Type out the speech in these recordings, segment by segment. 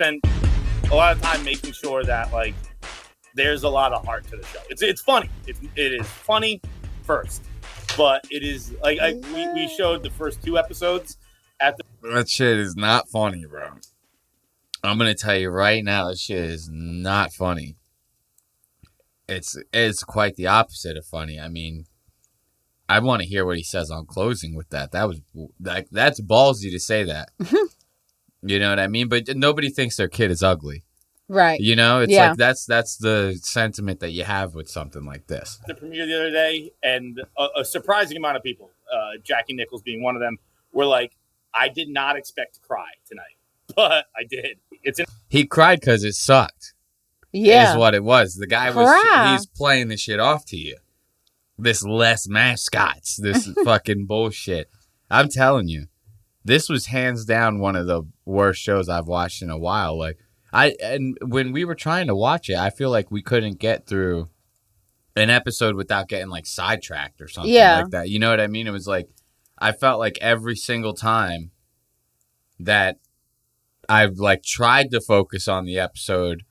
spent a lot of time making sure that like there's a lot of heart to the show. It's funny. It is funny first, but it is like we showed the first 2 episodes at the. That shit is not funny, bro. I'm gonna tell you right now, that shit is not funny. It's quite the opposite of funny. I mean, I want to hear what he says on closing with that. That was like that's ballsy to say that. You know what I mean? But nobody thinks their kid is ugly. Right. You know, it's like that's the sentiment that you have with something like this. The premiere the other day, and a surprising amount of people, Jackie Nichols being one of them, were like, I did not expect to cry tonight, but I did. He cried because it sucked. Yeah. Is what it was. The guy he's playing the shit off to you. This less mascots, this fucking bullshit. I'm telling you, this was hands down one of the worst shows I've watched in a while. Like, and when we were trying to watch it, I feel like we couldn't get through an episode without getting like sidetracked or something like that. You know what I mean? It was like, I felt like every single time that I like tried to focus on the episode,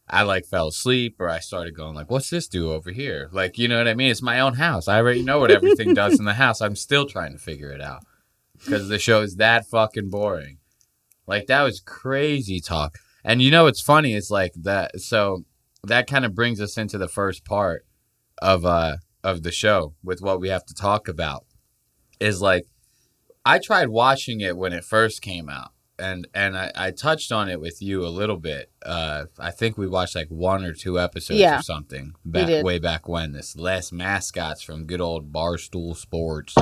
I like fell asleep or I started going like, what's this do over here? Like, you know what I mean? It's my own house. I already know what everything does in the house. I'm still trying to figure it out because the show is that fucking boring. Like, that was crazy talk. And you know what's funny is like that. So that kind of brings us into the first part of the show with what we have to talk about. Is like, I tried watching it when it first came out. And I touched on it with you a little bit. I think we watched like 1 or 2 episodes or something way back when. This Less Mascots from good old Barstool Sports.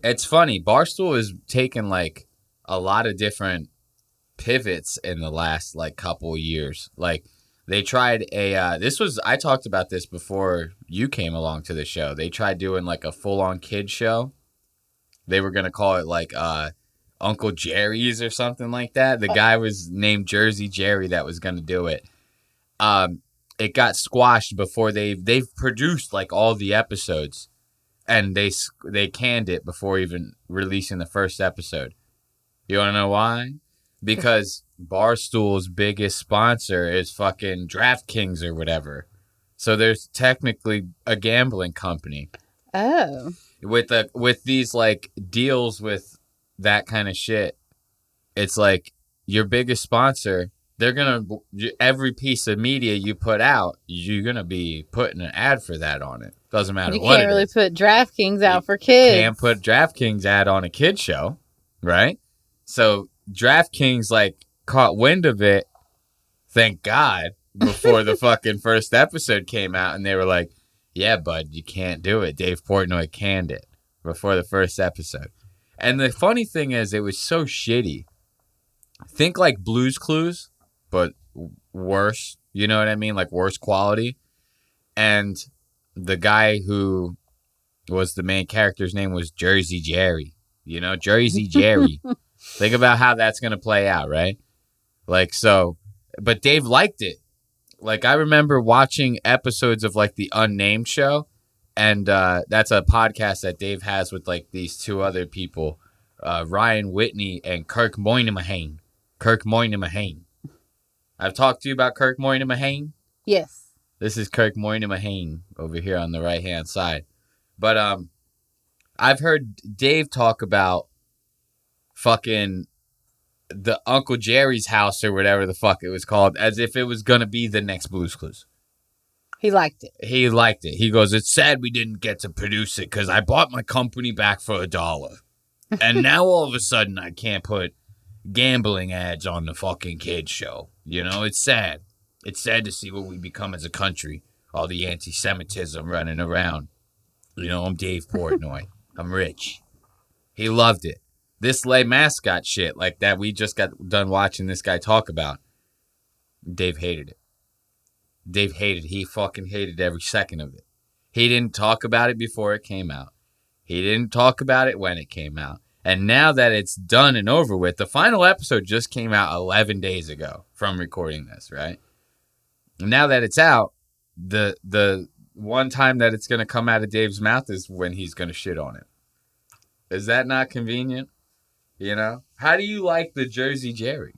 It's funny. Barstool has taken like a lot of different pivots in the last like couple of years. Like they tried I talked about this before you came along to the show. They tried doing like a full-on kid show. They were going to call it like Uncle Jerry's or something like that. The guy was named Jersey Jerry that was going to do it. It got squashed before they've produced like all the episodes, and they canned it before even releasing the first episode. You want to know why? Because Barstool's biggest sponsor is fucking DraftKings or whatever. So there's technically a gambling company. Oh. With these like deals with that kind of shit, it's like your biggest sponsor, they're gonna every piece of media you put out, you're gonna be putting an ad for that on it. Doesn't matter what. You can't really put DraftKings out for kids. Can't put DraftKings ad on a kid show, right? So DraftKings like caught wind of it, thank God, before the fucking first episode came out, and they were like, yeah, bud, you can't do it. Dave Portnoy canned it before the first episode. And the funny thing is, it was so shitty. Think like Blue's Clues, but worse. You know what I mean? Like worse quality. And the guy who was the main character's name was Jersey Jerry. You know, Jersey Jerry. Think about how that's going to play out, right? Like, so, but Dave liked it. Like, I remember watching episodes of, like, the Unnamed show, and that's a podcast that Dave has with, like, these 2 other people, Ryan Whitney and Kirk Moynihan. Kirk Moynihan. I've talked to you about Kirk Moynihan? Yes. This is Kirk Moynihan over here on the right-hand side. But I've heard Dave talk about fucking the Uncle Jerry's house or whatever the fuck it was called, as if it was going to be the next Blue's Clues. He liked it. He liked it. He goes, it's sad we didn't get to produce it because I bought my company back for $1. And now all of a sudden I can't put gambling ads on the fucking kids show. You know, it's sad. It's sad to see what we become as a country. All the anti-Semitism running around. You know, I'm Dave Portnoy. I'm rich. He loved it. This lay mascot shit like that we just got done watching this guy talk about. Dave hated it. Dave hated it. He fucking hated every second of it. He didn't talk about it before it came out. He didn't talk about it when it came out. And now that it's done and over with, the final episode just came out 11 days ago from recording this, right? Now that it's out, the one time that it's going to come out of Dave's mouth is when he's going to shit on it. Is that not convenient? You know? How do you like the Jersey Jerry?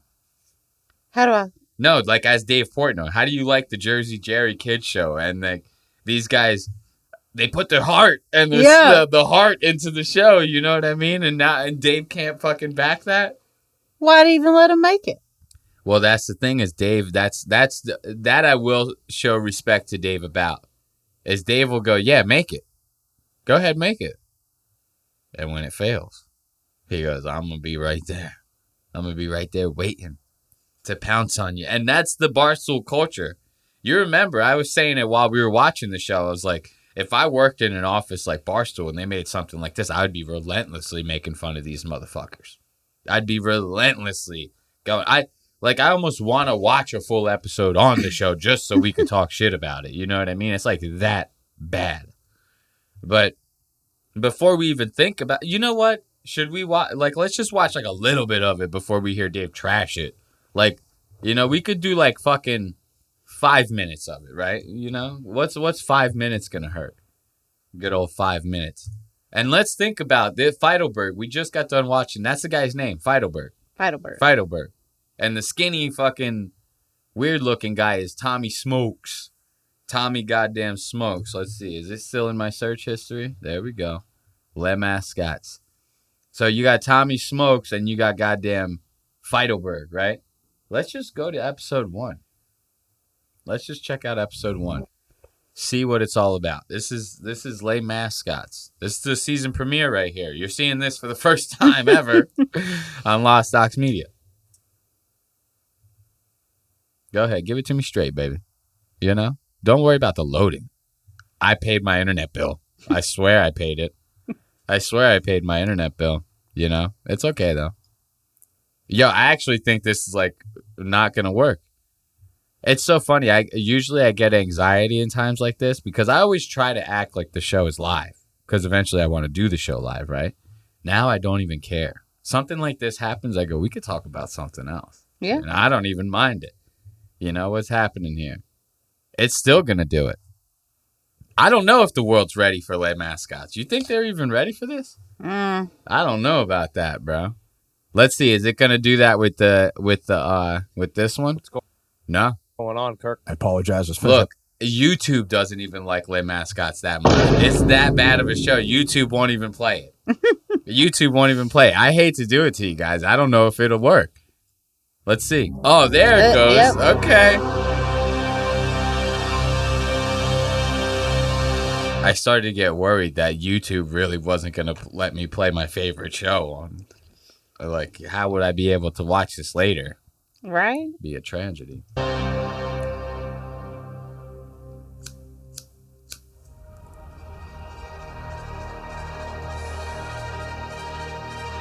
How do I? No, like as Dave Portnoy. How do you like the Jersey Jerry kids show? And like these guys, they put their heart and the heart into the show. You know what I mean? And Dave can't fucking back that. Why'd he even let him make it? Well, that's the thing is Dave. That I will show respect to Dave about. Is Dave will go, yeah, make it. Go ahead, make it. And when it fails, he goes, I'm gonna be right there. I'm gonna be right there waiting to pounce on you. And that's the Barstool culture. You remember, I was saying it while we were watching the show. I was like, if I worked in an office like Barstool and they made something like this, I would be relentlessly making fun of these motherfuckers. I'd be relentlessly going. I almost want to watch a full episode on the show just so we could talk shit about it. You know what I mean? It's like that bad. But before we even think about, you know what? Should we watch? Like, let's just watch like a little bit of it before we hear Dave trash it. Like, you know, we could do like fucking 5 minutes of it, right? You know, what's 5 minutes gonna hurt? Good old 5 minutes. And let's think about the Feidelberg. We just got done watching. That's the guy's name, Feidelberg. Feidelberg. And the skinny fucking weird looking guy is Tommy Smokes. Tommy goddamn Smokes. Let's see. Is it still in my search history? There we go. Les Mascots. So you got Tommy Smokes and you got goddamn Feidelberg, right? Let's just go to episode 1. Let's just check out episode 1. See what it's all about. This is Les Mascots. This is the season premiere right here. You're seeing this for the first time ever on Lost Docs Media. Go ahead. Give it to me straight, baby. You know? Don't worry about the loading. I paid my internet bill. I swear I paid it. I swear I paid my internet bill. You know? It's okay, though. Yo, I actually think this is, like, not going to work. It's so funny. I usually get anxiety in times like this because I always try to act like the show is live because eventually I want to do the show live, right? Now I don't even care. Something like this happens, I go, we could talk about something else. Yeah. And I don't even mind it. You know what's happening here? It's still going to do it. I don't know if the world's ready for Les Mascots. You think they're even ready for this? I don't know about that, bro. Let's see. Is it going to do that with this one? No. Going on, Kirk? I apologize. Look, YouTube doesn't even like Les Mascots that much. It's that bad of a show. YouTube won't even play it. YouTube won't even play it. I hate to do it to you guys. I don't know if it'll work. Let's see. Oh, there it goes. Yep. Okay. I started to get worried that YouTube really wasn't going to let me play my favorite show on. Like, how would I be able to watch this later? Right? Be a tragedy.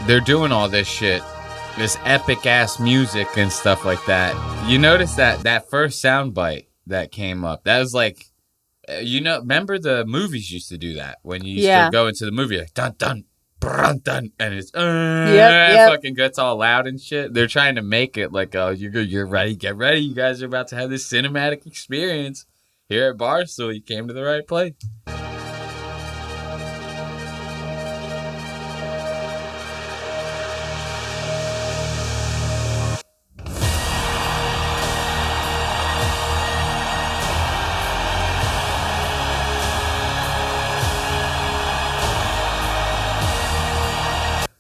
They're doing all this shit, this epic ass music and stuff like that. You notice that first soundbite that came up, that was like, remember the movies used to do that when you used to go into the movie like dun dun dun dun, and it's fucking gets all loud and shit. They're trying to make it like, oh, you're ready, get ready, you guys are about to have this cinematic experience here at Barstool. You came to the right place.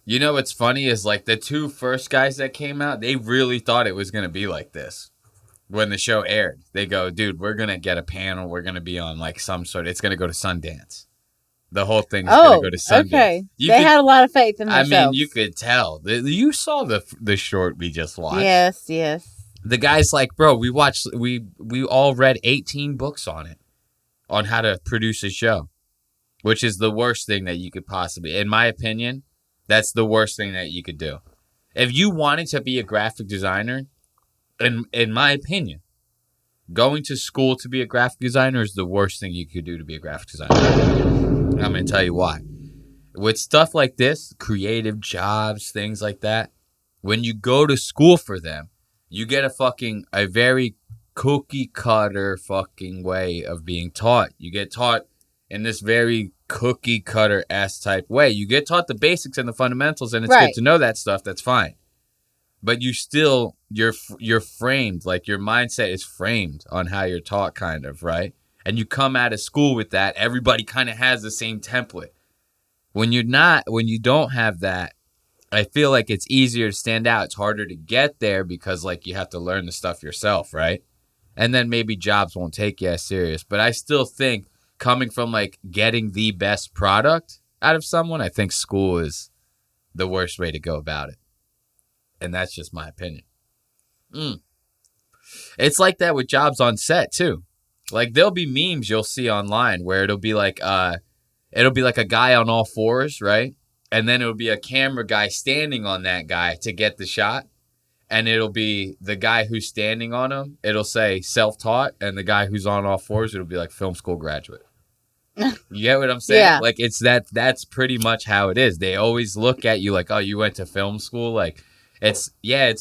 You know what's funny is like the two first guys that came out, they really thought it was going to be like this. When the show aired, they go, dude, we're going to get a panel. We're going to be on like some sort of, it's going to go to Sundance. The whole thing is going to go to Sundance. Okay. They had a lot of faith in themselves. I mean, you could tell. You saw the short we just watched. Yes. The guy's like, bro, we all read 18 books on it, on how to produce a show, which is the worst thing that you could possibly, in my opinion, that's the worst thing that you could do. If you wanted to be a graphic designer, in my opinion, going to school to be a graphic designer is the worst thing you could do to be a graphic designer. I'm going to tell you why. With stuff like this, creative jobs, things like that, when you go to school for them, you get a very cookie cutter fucking way of being taught. You get taught in this very cookie cutter ass type way. You get taught the basics and the fundamentals, and it's good to know that stuff. That's fine. but you're framed, like your mindset is framed on how you're taught, kind of, right? And you come out of school with that. Everybody kind of has the same template. When you don't have that, I feel like it's easier to stand out. It's harder to get there because like you have to learn the stuff yourself, right? And then maybe jobs won't take you as serious. But I still think coming from like getting the best product out of someone, I think school is the worst way to go about it. And that's just my opinion. It's like that with jobs on set too. Like there'll be memes you'll see online where it'll be like a guy on all fours, right? And then it'll be a camera guy standing on that guy to get the shot. And it'll be the guy who's standing on him. It'll say self-taught. And the guy who's on all fours, it'll be like film school graduate. You get what I'm saying? Yeah. Like that's pretty much how it is. They always look at you like, oh, you went to film school. Like it's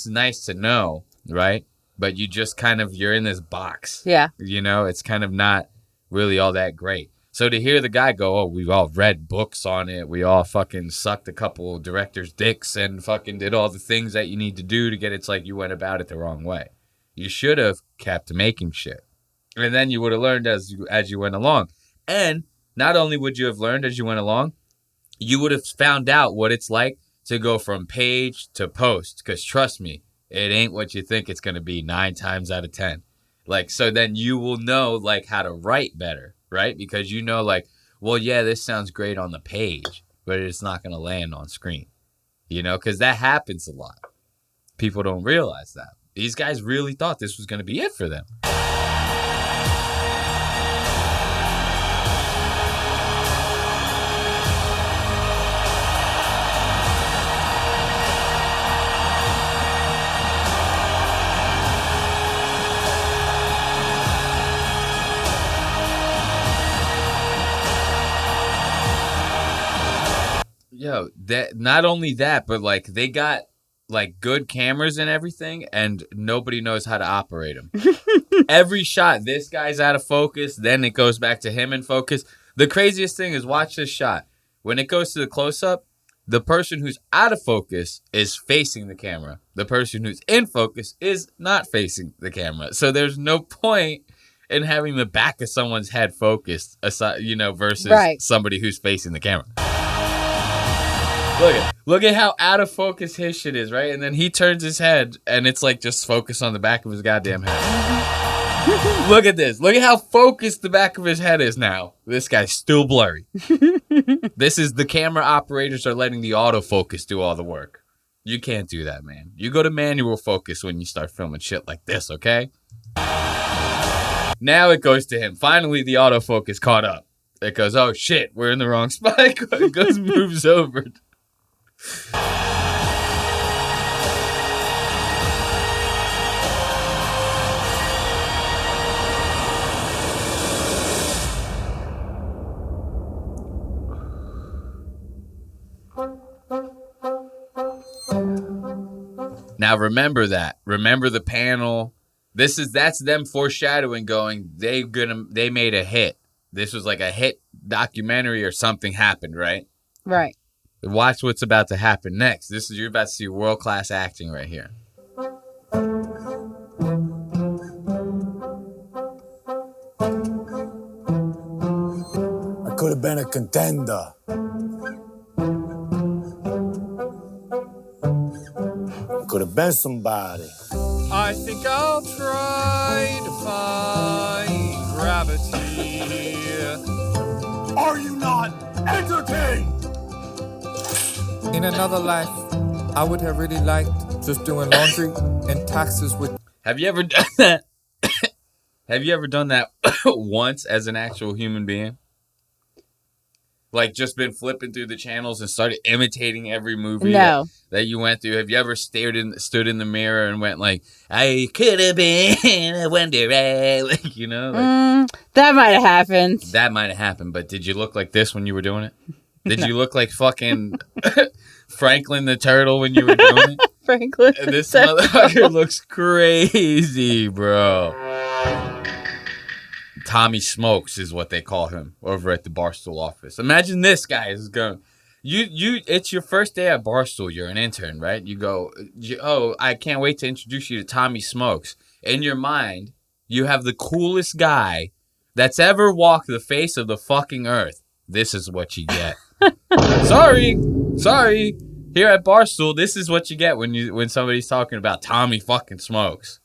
nice to know, right? But you're in this box. Yeah. You know, it's kind of not really all that great. So to hear the guy go, oh, we've all read books on it. We all fucking sucked a couple of directors' dicks and fucking did all the things that you need to do to get it's like you went about it the wrong way. You should have kept making shit. And then you would have learned as you went along. And not only would you have learned as you went along, you would have found out what it's like to go from page to post. Because trust me, it ain't what you think it's going to be 9 times out of 10. Like, so then you will know like how to write better. Right? Because you know, like, well, yeah, this sounds great on the page, but it's not going to land on screen. You know, because that happens a lot. People don't realize that. These guys really thought this was going to be it for them. Yo, that not only that, but like they got like good cameras and everything, and nobody knows how to operate them. Every shot, this guy's out of focus, then it goes back to him in focus. The craziest thing is watch this shot. When it goes to the close-up, the person who's out of focus is facing the camera. The person who's in focus is not facing the camera. So there's no point in having the back of someone's head focused, aside, you know, versus somebody who's facing the camera. Look at how out of focus his shit is, right? And then he turns his head, and it's like just focus on the back of his goddamn head. Look at this. Look at how focused the back of his head is now. This guy's still blurry. This is the camera operators are letting the autofocus do all the work. You can't do that, man. You go to manual focus when you start filming shit like this, okay? Now it goes to him. Finally, the autofocus caught up. It goes, oh shit, we're in the wrong spot. It goes, moves over. Now remember that. Remember the panel. That's them foreshadowing going, they made a hit. This was like a hit documentary or something happened, right? Right. Watch what's about to happen next. You're about to see world-class acting right here. I could have been a contender. I could have been somebody. I think I'll try to find gravity. Are you not entertained? In another life, I would have really liked just doing laundry and taxes with... Have you ever done that? Have you ever done that once as an actual human being? Like just been flipping through the channels and started imitating every movie that you went through? Have you ever stood in the mirror and went like, I could have been a Wonder Egg? Like, you know? Like, that might have happened. That might have happened, but did you look like this when you were doing it? Did you look like fucking Franklin the Turtle when you were doing it? Franklin. This motherfucker looks crazy, bro. Tommy Smokes is what they call him over at the Barstool office. Imagine this guy is going, It's your first day at Barstool. You're an intern, right? You go, I can't wait to introduce you to Tommy Smokes. In your mind, you have the coolest guy that's ever walked the face of the fucking earth. This is what you get. Sorry. Here at Barstool, this is what you get when somebody's talking about Tommy fucking Smokes.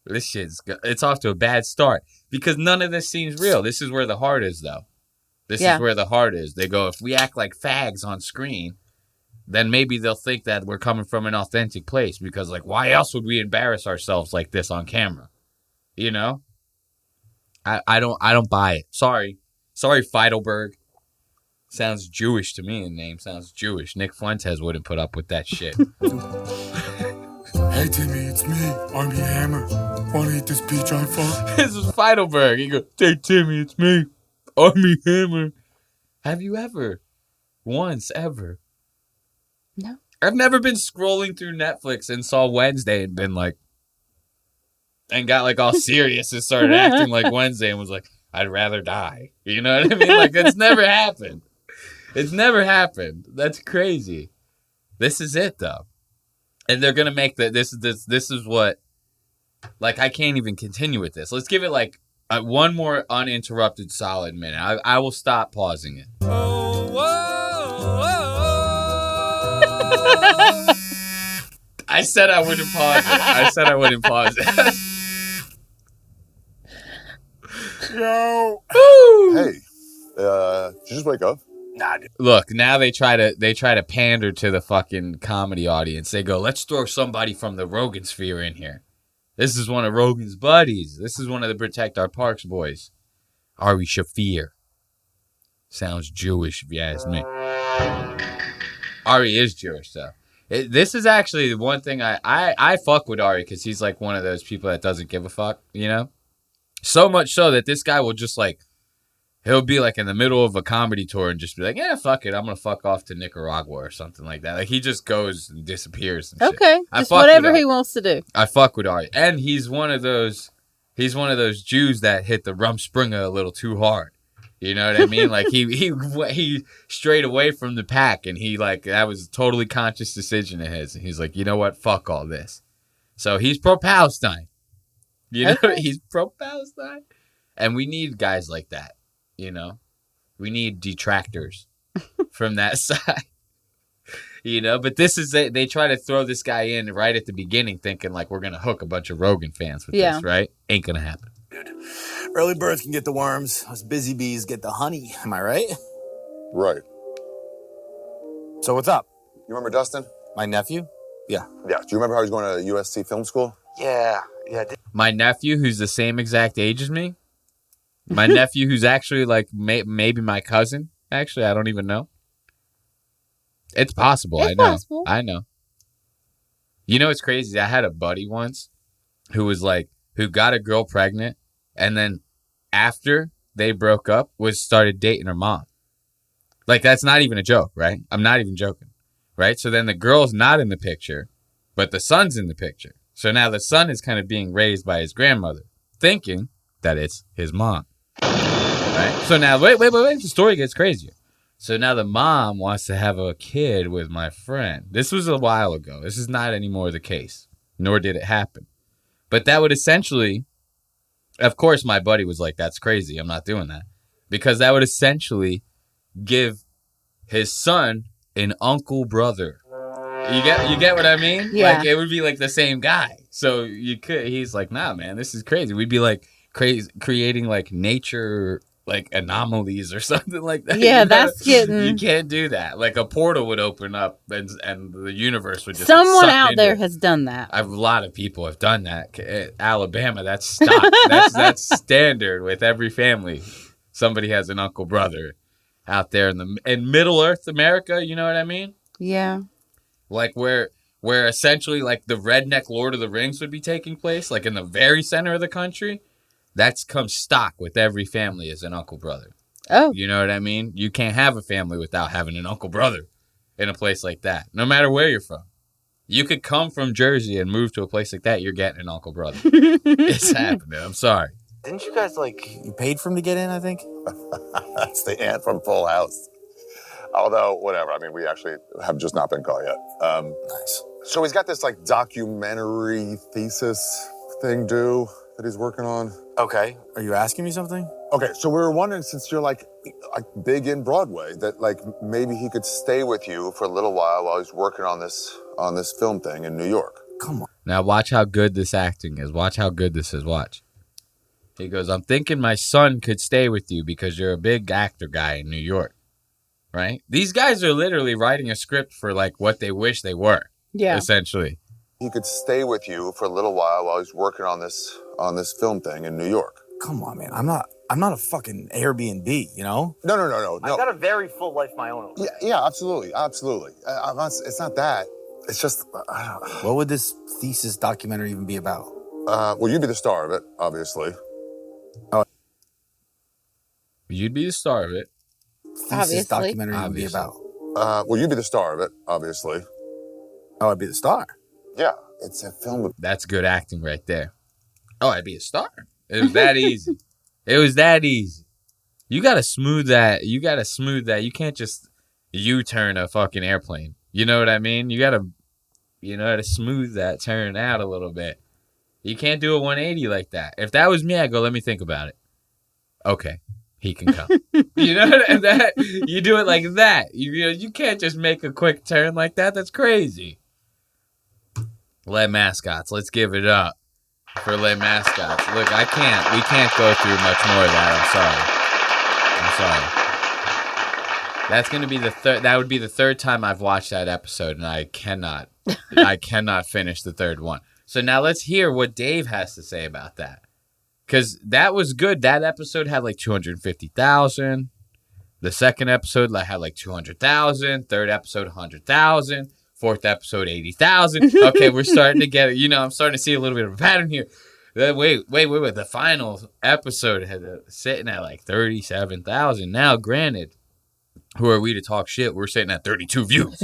This it's off to a bad start because none of this seems real. This is where the heart is, though. This is where the heart is. They go, if we act like fags on screen, then maybe they'll think that we're coming from an authentic place because, like, why else would we embarrass ourselves like this on camera? You know? I don't buy it. Sorry, Feidelberg. Sounds Jewish to me. The name sounds Jewish. Nick Fuentes wouldn't put up with that shit. Hey, Timmy, it's me, Army Hammer. Want to eat this peach I fucked? This is Feidelberg. He goes, hey, Timmy, it's me, Army Hammer. Have you ever? Once, ever? No. I've never been scrolling through Netflix and saw Wednesday and been like, and got like all serious and started acting like Wednesday and was like, I'd rather die. You know what I mean? Like, it's never happened. It's never happened. That's crazy. This is it, though. And they're going to make this is what, like, I can't even continue with this. Let's give it, like, one more uninterrupted solid minute. I will stop pausing it. I said I wouldn't pause it. Yo. Hey, did you just wake up? Nah, dude. Look, now they try to pander to the fucking comedy audience. They go, let's throw somebody from the Rogan sphere in here. This is one of Rogan's buddies. This is one of the Protect Our Parks boys. Ari Shaffir. Sounds Jewish if you ask me. Ari is Jewish, though. This is actually the one thing I fuck with Ari because he's like one of those people that doesn't give a fuck, you know? So much so that this guy will just like, he'll be like in the middle of a comedy tour and just be like, yeah, fuck it. I'm going to fuck off to Nicaragua or something like that. Like he just goes and disappears and shit. Okay. Just whatever he wants to do. I fuck with Ari. And he's one of those Jews that hit the Rumspringa a little too hard. You know what I mean? Like he strayed away from the pack and he like, that was a totally conscious decision of his. And he's like, you know what? Fuck all this. So he's pro-Palestine. You know, he's pro-Palestine. And we need guys like that, you know? We need detractors from that side. You know, but this is it. They try to throw this guy in right at the beginning thinking like we're going to hook a bunch of Rogan fans with this, right? Ain't going to happen. Dude, early birds can get the worms. Us busy bees get the honey. Am I right? Right. So what's up? You remember Dustin? My nephew? Yeah. Yeah. Do you remember how he's going to USC film school? Yeah. My nephew, who's the same exact age as me. My nephew, who's actually like maybe my cousin. Actually, I don't even know. It's possible. I know. You know what's crazy? I had a buddy once who got a girl pregnant, and then after they broke up, started dating her mom. Like, that's not even a joke, right? I'm not even joking, right? So then the girl's not in the picture, but the son's in the picture. So now the son is kind of being raised by his grandmother, thinking that it's his mom. Right? So now, wait. The story gets crazier. So now the mom wants to have a kid with my friend. This was a while ago. This is not anymore the case, nor did it happen. But that would essentially, of course, my buddy was like, that's crazy. I'm not doing that. Because that would essentially give his son an uncle brother. You get what I mean? Yeah. Like, it would be like the same guy. So he's like, nah, man, this is crazy. We'd be like creating like nature, like anomalies or something like that. Yeah, that's getting... You can't do that. Like a portal would open up and the universe would just... Someone out there has done that. A lot of people have done that. Alabama, that's stock. that's standard with every family. Somebody has an uncle brother out there in Middle Earth America. You know what I mean? Yeah. Like where essentially like the redneck Lord of the Rings would be taking place, like in the very center of the country. That's come stock with every family as an uncle brother. Oh. You know what I mean? You can't have a family without having an uncle brother in a place like that, no matter where you're from. You could come from Jersey and move to a place like that, you're getting an uncle brother. It's happening. I'm sorry. Didn't you guys, you paid for him to get in, I think? That's the aunt from Full House. Although, whatever. I mean, we actually have just not been caught yet. Nice. So he's got this like documentary thesis thing due that he's working on. Okay. Are you asking me something? Okay, so we were wondering, since you're like big in Broadway, that like maybe he could stay with you for a little while he's working on this film thing in New York. Come on. Now watch how good this acting is. Watch how good this is. Watch. He goes, I'm thinking my son could stay with you because you're a big actor guy in New York. Right? These guys are literally writing a script for like what they wish they were. Yeah. Essentially. He could stay with you for a little while he's working on this film thing in New York. Come on, man. I'm not a fucking Airbnb, you know? No. I've got a very full life of my own. Yeah, absolutely. It's not that. It's just... What would this thesis documentary even be about? Well, you'd be the star of it, obviously. You'd be the star of it. Thesis documentary even be about? Well, you'd be the star of it, obviously. Oh, I'd be the star? Yeah, it's a film. That's good acting right there. Oh, I'd be a star. It was that easy. It was that easy. You gotta smooth that. You can't just U-turn a fucking airplane. You know what I mean? You gotta smooth that turn out a little bit. You can't do a 180 like that. If that was me, I'd go, let me think about it. Okay, he can come. You know that? You do it like that. You can't just make a quick turn like that. That's crazy. Les Mascots. Let's give it up for Les Mascots. Look, we can't go through much more of that. I'm sorry. That's going to be that would be the third time I've watched that episode, and I cannot finish the third one. So now let's hear what Dave has to say about that. Because that was good. That episode had like 250,000. The second episode had like 200,000. Third episode, 100,000. Fourth episode, 80,000. Okay, we're starting to get it. I'm starting to see a little bit of a pattern here. Wait. The final episode had sitting at like 37,000. Now, granted, who are we to talk shit? We're sitting at 32 views.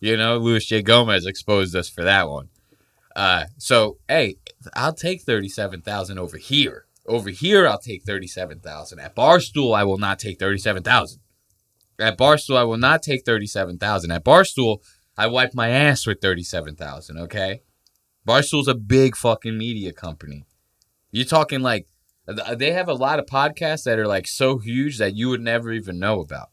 Louis J. Gomez exposed us for that one. So, hey, I'll take 37,000 over here. Over here, I'll take 37,000. At Barstool, I will not take 37,000. At Barstool, I will not take 37,000. At Barstool, I wipe my ass with 37,000, okay? Barstool's a big fucking media company. You're talking like, they have a lot of podcasts that are like so huge that you would never even know about.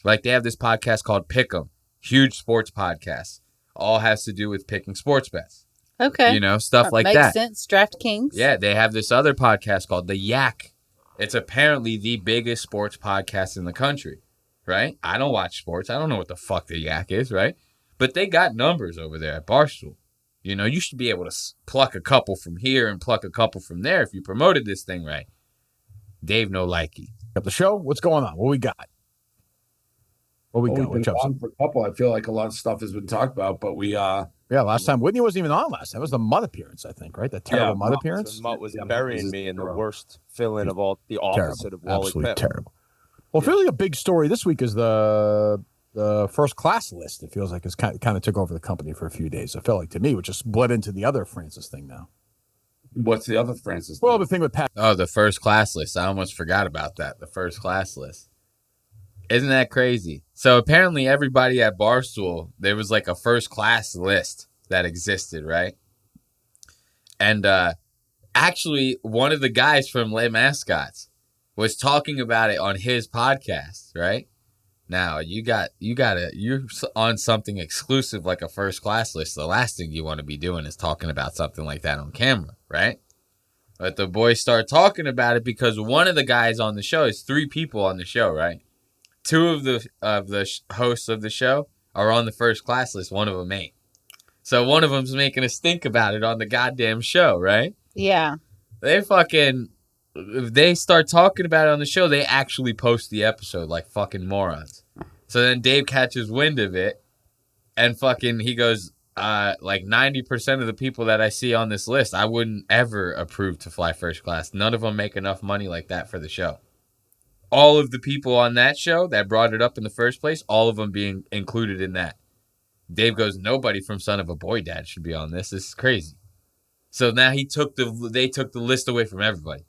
Like they have this podcast called Pick 'em, huge sports podcast. All has to do with picking sports bets. Okay. Stuff like that. Makes sense. DraftKings. Yeah, they have this other podcast called The Yak. It's apparently the biggest sports podcast in the country, right? I don't watch sports. I don't know what the fuck The Yak is, right? But they got numbers over there at Barstool. You should be able to pluck a couple from here and pluck a couple from there if you promoted this thing right. Dave no likey. Up the show? What's going on? What we got? We've been on for a couple. I feel like a lot of stuff has been talked about, but we last time Whitney wasn't even on last time. It was the Mutt appearance, I think, right? The terrible Mutt appearance. Mutt was burying me in the worst fill-in of all, the opposite of Wally Absolutely Pipp. Terrible. Well, it feels like a big story this week is the first class list. It feels like it's kind of took over the company for a few days. It felt like to me, which just bled into the other Francis thing now. What's the other Francis Well, thing? the thing with Pat. Oh, the first class list. I almost forgot about that. The first class list. Isn't that crazy? So apparently everybody at Barstool, there was like a first class list that existed, right? And actually, one of the guys from Les Mascots was talking about it on his podcast, right? Now, you're on something exclusive like a first class list. The last thing you want to be doing is talking about something like that on camera, right? But the boys start talking about it because one of the guys on the show is 3 people on the show, right? 2 of the hosts of the show are on the first class list. One of them ain't. So one of them's making us think about it on the goddamn show, right? Yeah. If they start talking about it on the show, they actually post the episode like fucking morons. So then Dave catches wind of it and he goes, like 90% of the people that I see on this list, I wouldn't ever approve to fly first class. None of them make enough money like that for the show. All of the people on that show that brought it up in the first place, all of them being included in that. Dave goes, nobody from Son of a Boy Dad should be on this. This is crazy. So now they took the list away from everybody.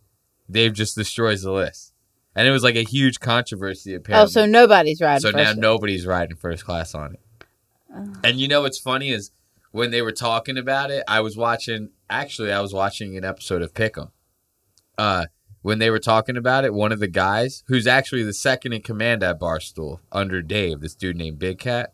Dave just destroys the list. And it was like a huge controversy, apparently. Oh, so nobody's riding So first now class. nobody's riding first class on it. And you know what's funny is when they were talking about it, I was watching an episode of Pick'em. When they were talking about it, one of the guys, who's actually the second in command at Barstool, under Dave, this dude named Big Cat,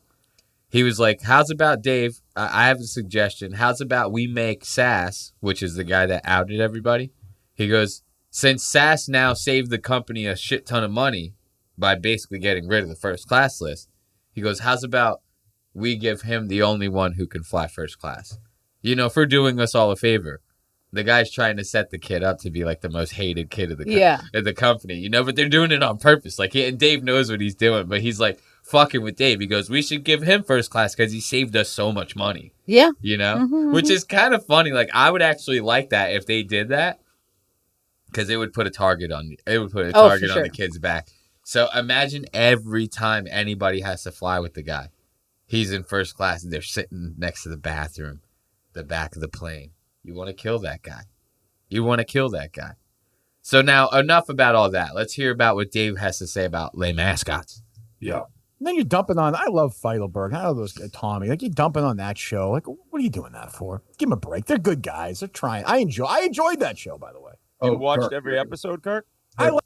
he was like, how's about, Dave, I have a suggestion. How's about we make Sass, which is the guy that outed everybody? He goes, since Sass now saved the company a shit ton of money by basically getting rid of the first class list, he goes, how's about we give him the only one who can fly first class? You know, for doing us all a favor. The guy's trying to set the kid up to be like the most hated kid of the company, you know, but they're doing it on purpose. Like, and Dave knows what he's doing, but he's like fucking with Dave. He goes, we should give him first class because he saved us so much money. Yeah. You know, which is kind of funny. Like, I would actually like that if they did that because it would put a target on the kid's back. So imagine every time anybody has to fly with the guy, he's in first class and they're sitting next to the bathroom, the back of the plane. You want to kill that guy. So now, enough about all that. Let's hear about what Dave has to say about Les Mascots. Yeah. And then you're dumping on. I love Feidelberg. I love those Tommy. Like, you're dumping on that show. Like, what are you doing that for? Give them a break. They're good guys. They're trying. I enjoyed that show, by the way. You watched every episode, Kirk? You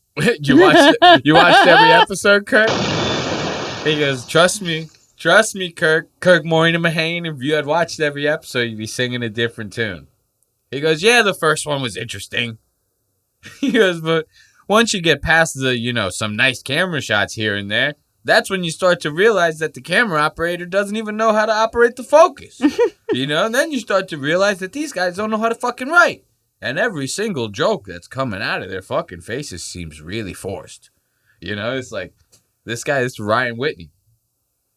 watched every episode, Kirk? He goes, trust me, Kirk. Kirk Moynihan, if you had watched every episode, you'd be singing a different tune. He goes, yeah, the first one was interesting. He goes, but once you get past the, some nice camera shots here and there, that's when you start to realize that the camera operator doesn't even know how to operate the focus. And then you start to realize that these guys don't know how to fucking write. And every single joke that's coming out of their fucking faces seems really forced. It's like, this guy is Ryan Whitney.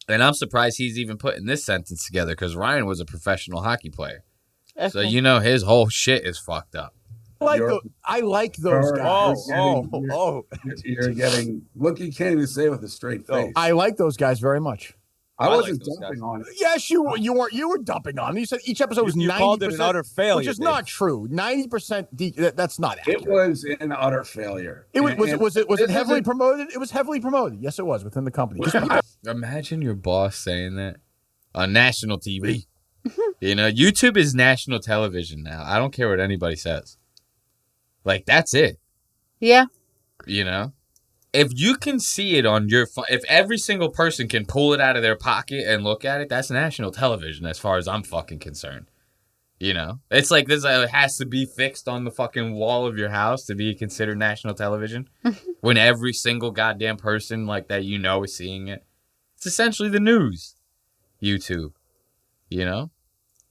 And I'm surprised he's even putting this sentence together because Ryan was a professional hockey player. Okay. So, his whole shit is fucked up. I like those guys. You're getting... Look, you can't even say it with a straight face. I like those guys very much. I wasn't dumping on it. Yes, you were dumping on it. You said each episode was 90%. You called it an utter failure. Which is not true. 90%, that's not accurate. It was an utter failure. Was it heavily promoted? It was heavily promoted. Yes, it was within the company. Imagine your boss saying that on national TV. YouTube is national television now. I don't care what anybody says. Like, that's it. Yeah. If you can see it on your phone, if every single person can pull it out of their pocket and look at it, that's national television as far as I'm fucking concerned. It's like this has to be fixed on the fucking wall of your house to be considered national television when every single goddamn person like that is seeing it. It's essentially the news. YouTube.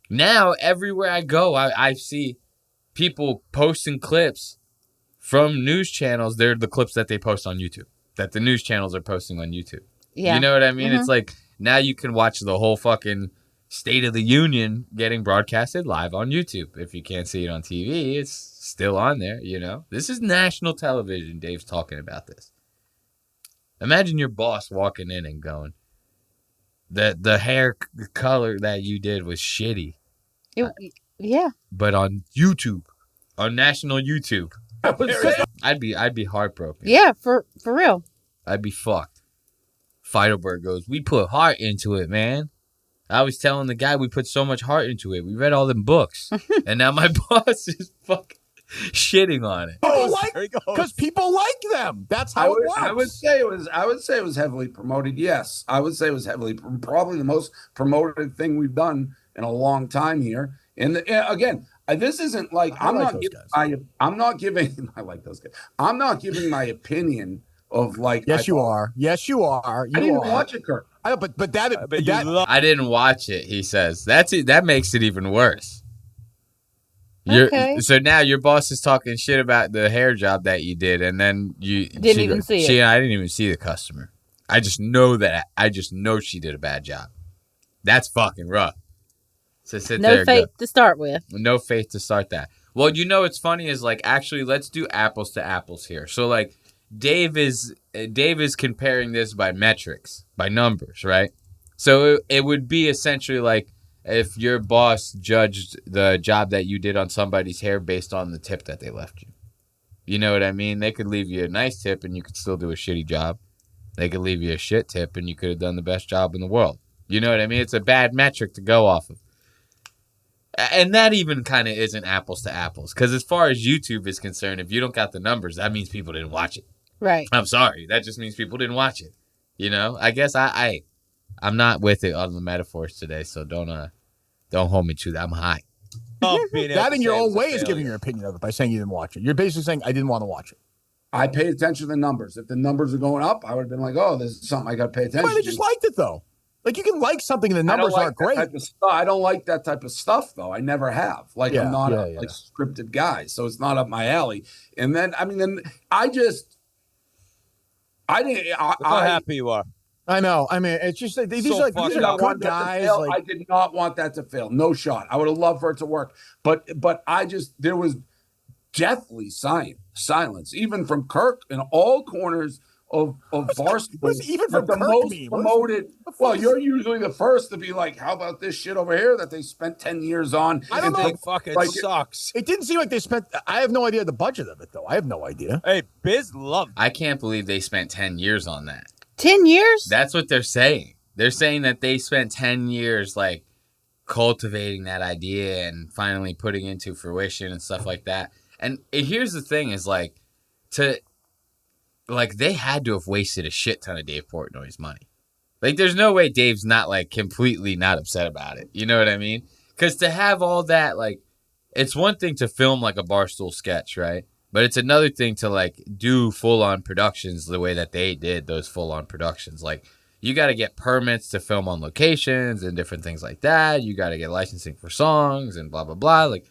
Now, everywhere I go, I see people posting clips from news channels. They're the clips that they post on YouTube, that the news channels are posting on YouTube. Yeah. You know what I mean? It's like, now you can watch the whole fucking State of the Union getting broadcasted live on YouTube. If you can't see it on TV, it's still on there, This is national television. Dave's talking about this. Imagine your boss walking in and going, the hair color that you did was shitty. Yeah. But on YouTube, on national YouTube, I'd be heartbroken. Yeah, for real. I'd be fucked. Feidelberg goes, we put heart into it, man. I was telling the guy we put so much heart into it. We read all them books. And now my boss is fucking shitting on it. Because people like them. That's how it works. I would say it was heavily promoted. Yes, I would say it was probably the most promoted thing we've done in a long time here. And again, this isn't like I like giving my opinion of like. Yes, you are. I didn't watch it, Kirk. I know, but I didn't watch it. He says that's it. That makes it even worse. Okay. So now your boss is talking shit about the hair job that you did, and then you didn't even see it. I didn't even see the customer. I just know that. I just know she did a bad job. That's fucking rough. So no faith to start with. No faith to start that. Well, what's funny is like actually let's do apples to apples here. So like Dave is comparing this by metrics, by numbers, right? So it would be essentially like if your boss judged the job that you did on somebody's hair based on the tip that they left you. You know what I mean? They could leave you a nice tip and you could still do a shitty job. They could leave you a shit tip and you could have done the best job in the world. You know what I mean? It's a bad metric to go off of. And that even kind of isn't apples to apples. Because as far as YouTube is concerned, if you don't got the numbers, that means people didn't watch it. Right. I'm sorry. That just means people didn't watch it. You know? I guess I'm not with it on the metaphors today, so don't hold me to that. I'm high. That in your own way is giving your opinion of it by saying you didn't watch it. You're basically saying I didn't want to watch it. I paid attention to the numbers. If the numbers are going up, I would have been like, oh, this is something I got to pay attention to. But I just liked it, though. Like, you can like something and the numbers aren't great. I don't like that type of stuff, though. I never have. Like, I'm not a scripted guy, so it's not up my alley. And then, I didn't. Look how happy you are. I know. I mean, it's just these are good guys. I did not want that to fail. No shot. I would have loved for it to work. But there was deathly silence, even from Kirk in all corners of Barstool. Even from the Kirk most promoted. Well, you're usually the first to be like, how about this shit over here that they spent 10 years on? I don't know. Fucking sucks. It didn't seem like they spent. I have no idea the budget of it, though. I have no idea. Hey, Biz loved it. I can't believe they spent 10 years on that. 10 years? That's what they're saying. They're saying that they spent 10 years, like, cultivating that idea and finally putting into fruition and stuff like that. And here's the thing is, like, they had to have wasted a shit ton of Dave Portnoy's money. Like, there's no way Dave's not, like, completely not upset about it. You know what I mean? Because to have all that, like, it's one thing to film, like, a Barstool sketch, right? But it's another thing to, like, do full-on productions the way that they did those full-on productions. Like, you got to get permits to film on locations and different things like that. You got to get licensing for songs and blah, blah, blah. Like,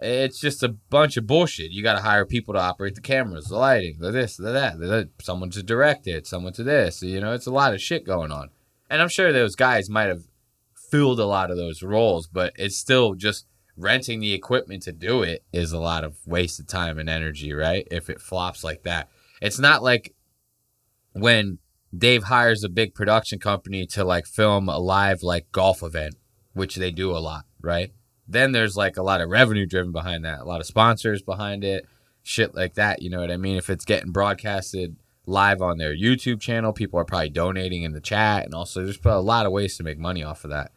it's just a bunch of bullshit. You got to hire people to operate the cameras, the lighting, the this, the that. Someone to direct it, someone to this. You know, it's a lot of shit going on. And I'm sure those guys might have filled a lot of those roles, but it's still just renting the equipment to do it is a lot of wasted time and energy, right? If it flops like that. It's not like when Dave hires a big production company to, like, film a live, like, golf event, which they do a lot, right? Then there's, like, a lot of revenue driven behind that, a lot of sponsors behind it, shit like that, you know what I mean? If it's getting broadcasted live on their YouTube channel, people are probably donating in the chat, and also there's probably a lot of ways to make money off of that.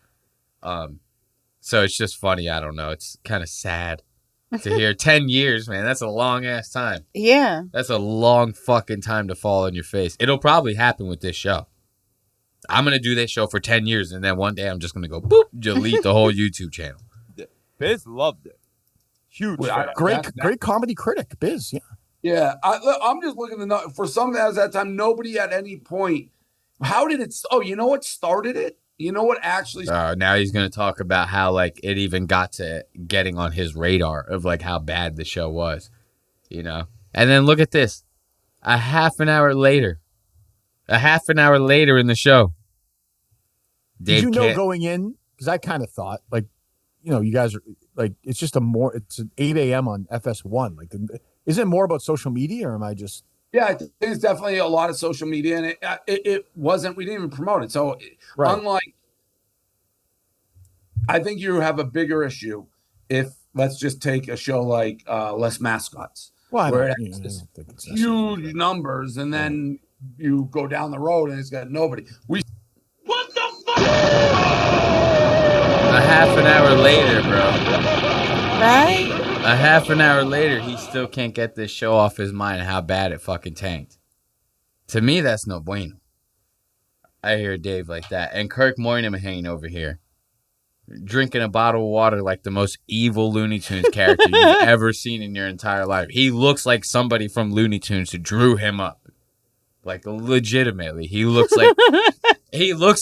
So it's just funny. I don't know. It's kind of sad to hear 10 years, man. That's a long ass time. Yeah. That's a long fucking time to fall on your face. It'll probably happen with this show. I'm going to do this show for 10 years, and then one day I'm just going to go, boop, delete the whole YouTube channel. Biz loved it. Huge. Great comedy critic, Biz. Yeah. Yeah. I'm just looking for something that was that time. Nobody at any point. How did it? Oh, you know what started it? You know what actually? Now he's going to talk about how, like, it even got to getting on his radar of, like, how bad the show was, you know? And then look at this. A half an hour later in the show. Did you know going in? Because I kind of thought, like, you know, you guys are, like, it's just it's an 8 a.m. on FS1. Like, is it more about social media, or am I just... Yeah, I think it's definitely a lot of social media, and it wasn't. We didn't even promote it. So, unlike, I think you have a bigger issue if let's just take a show like Less Mascots, where it has huge numbers, and then you go down the road and it's got nobody. What the fuck? A half an hour later, bro. Right? A half an hour later, he still can't get this show off his mind how bad it fucking tanked. To me, that's no bueno. I hear Dave like that. And Kirk Moynihan over here, drinking a bottle of water like the most evil Looney Tunes character you've ever seen in your entire life. He looks like somebody from Looney Tunes who drew him up. Like, legitimately. He looks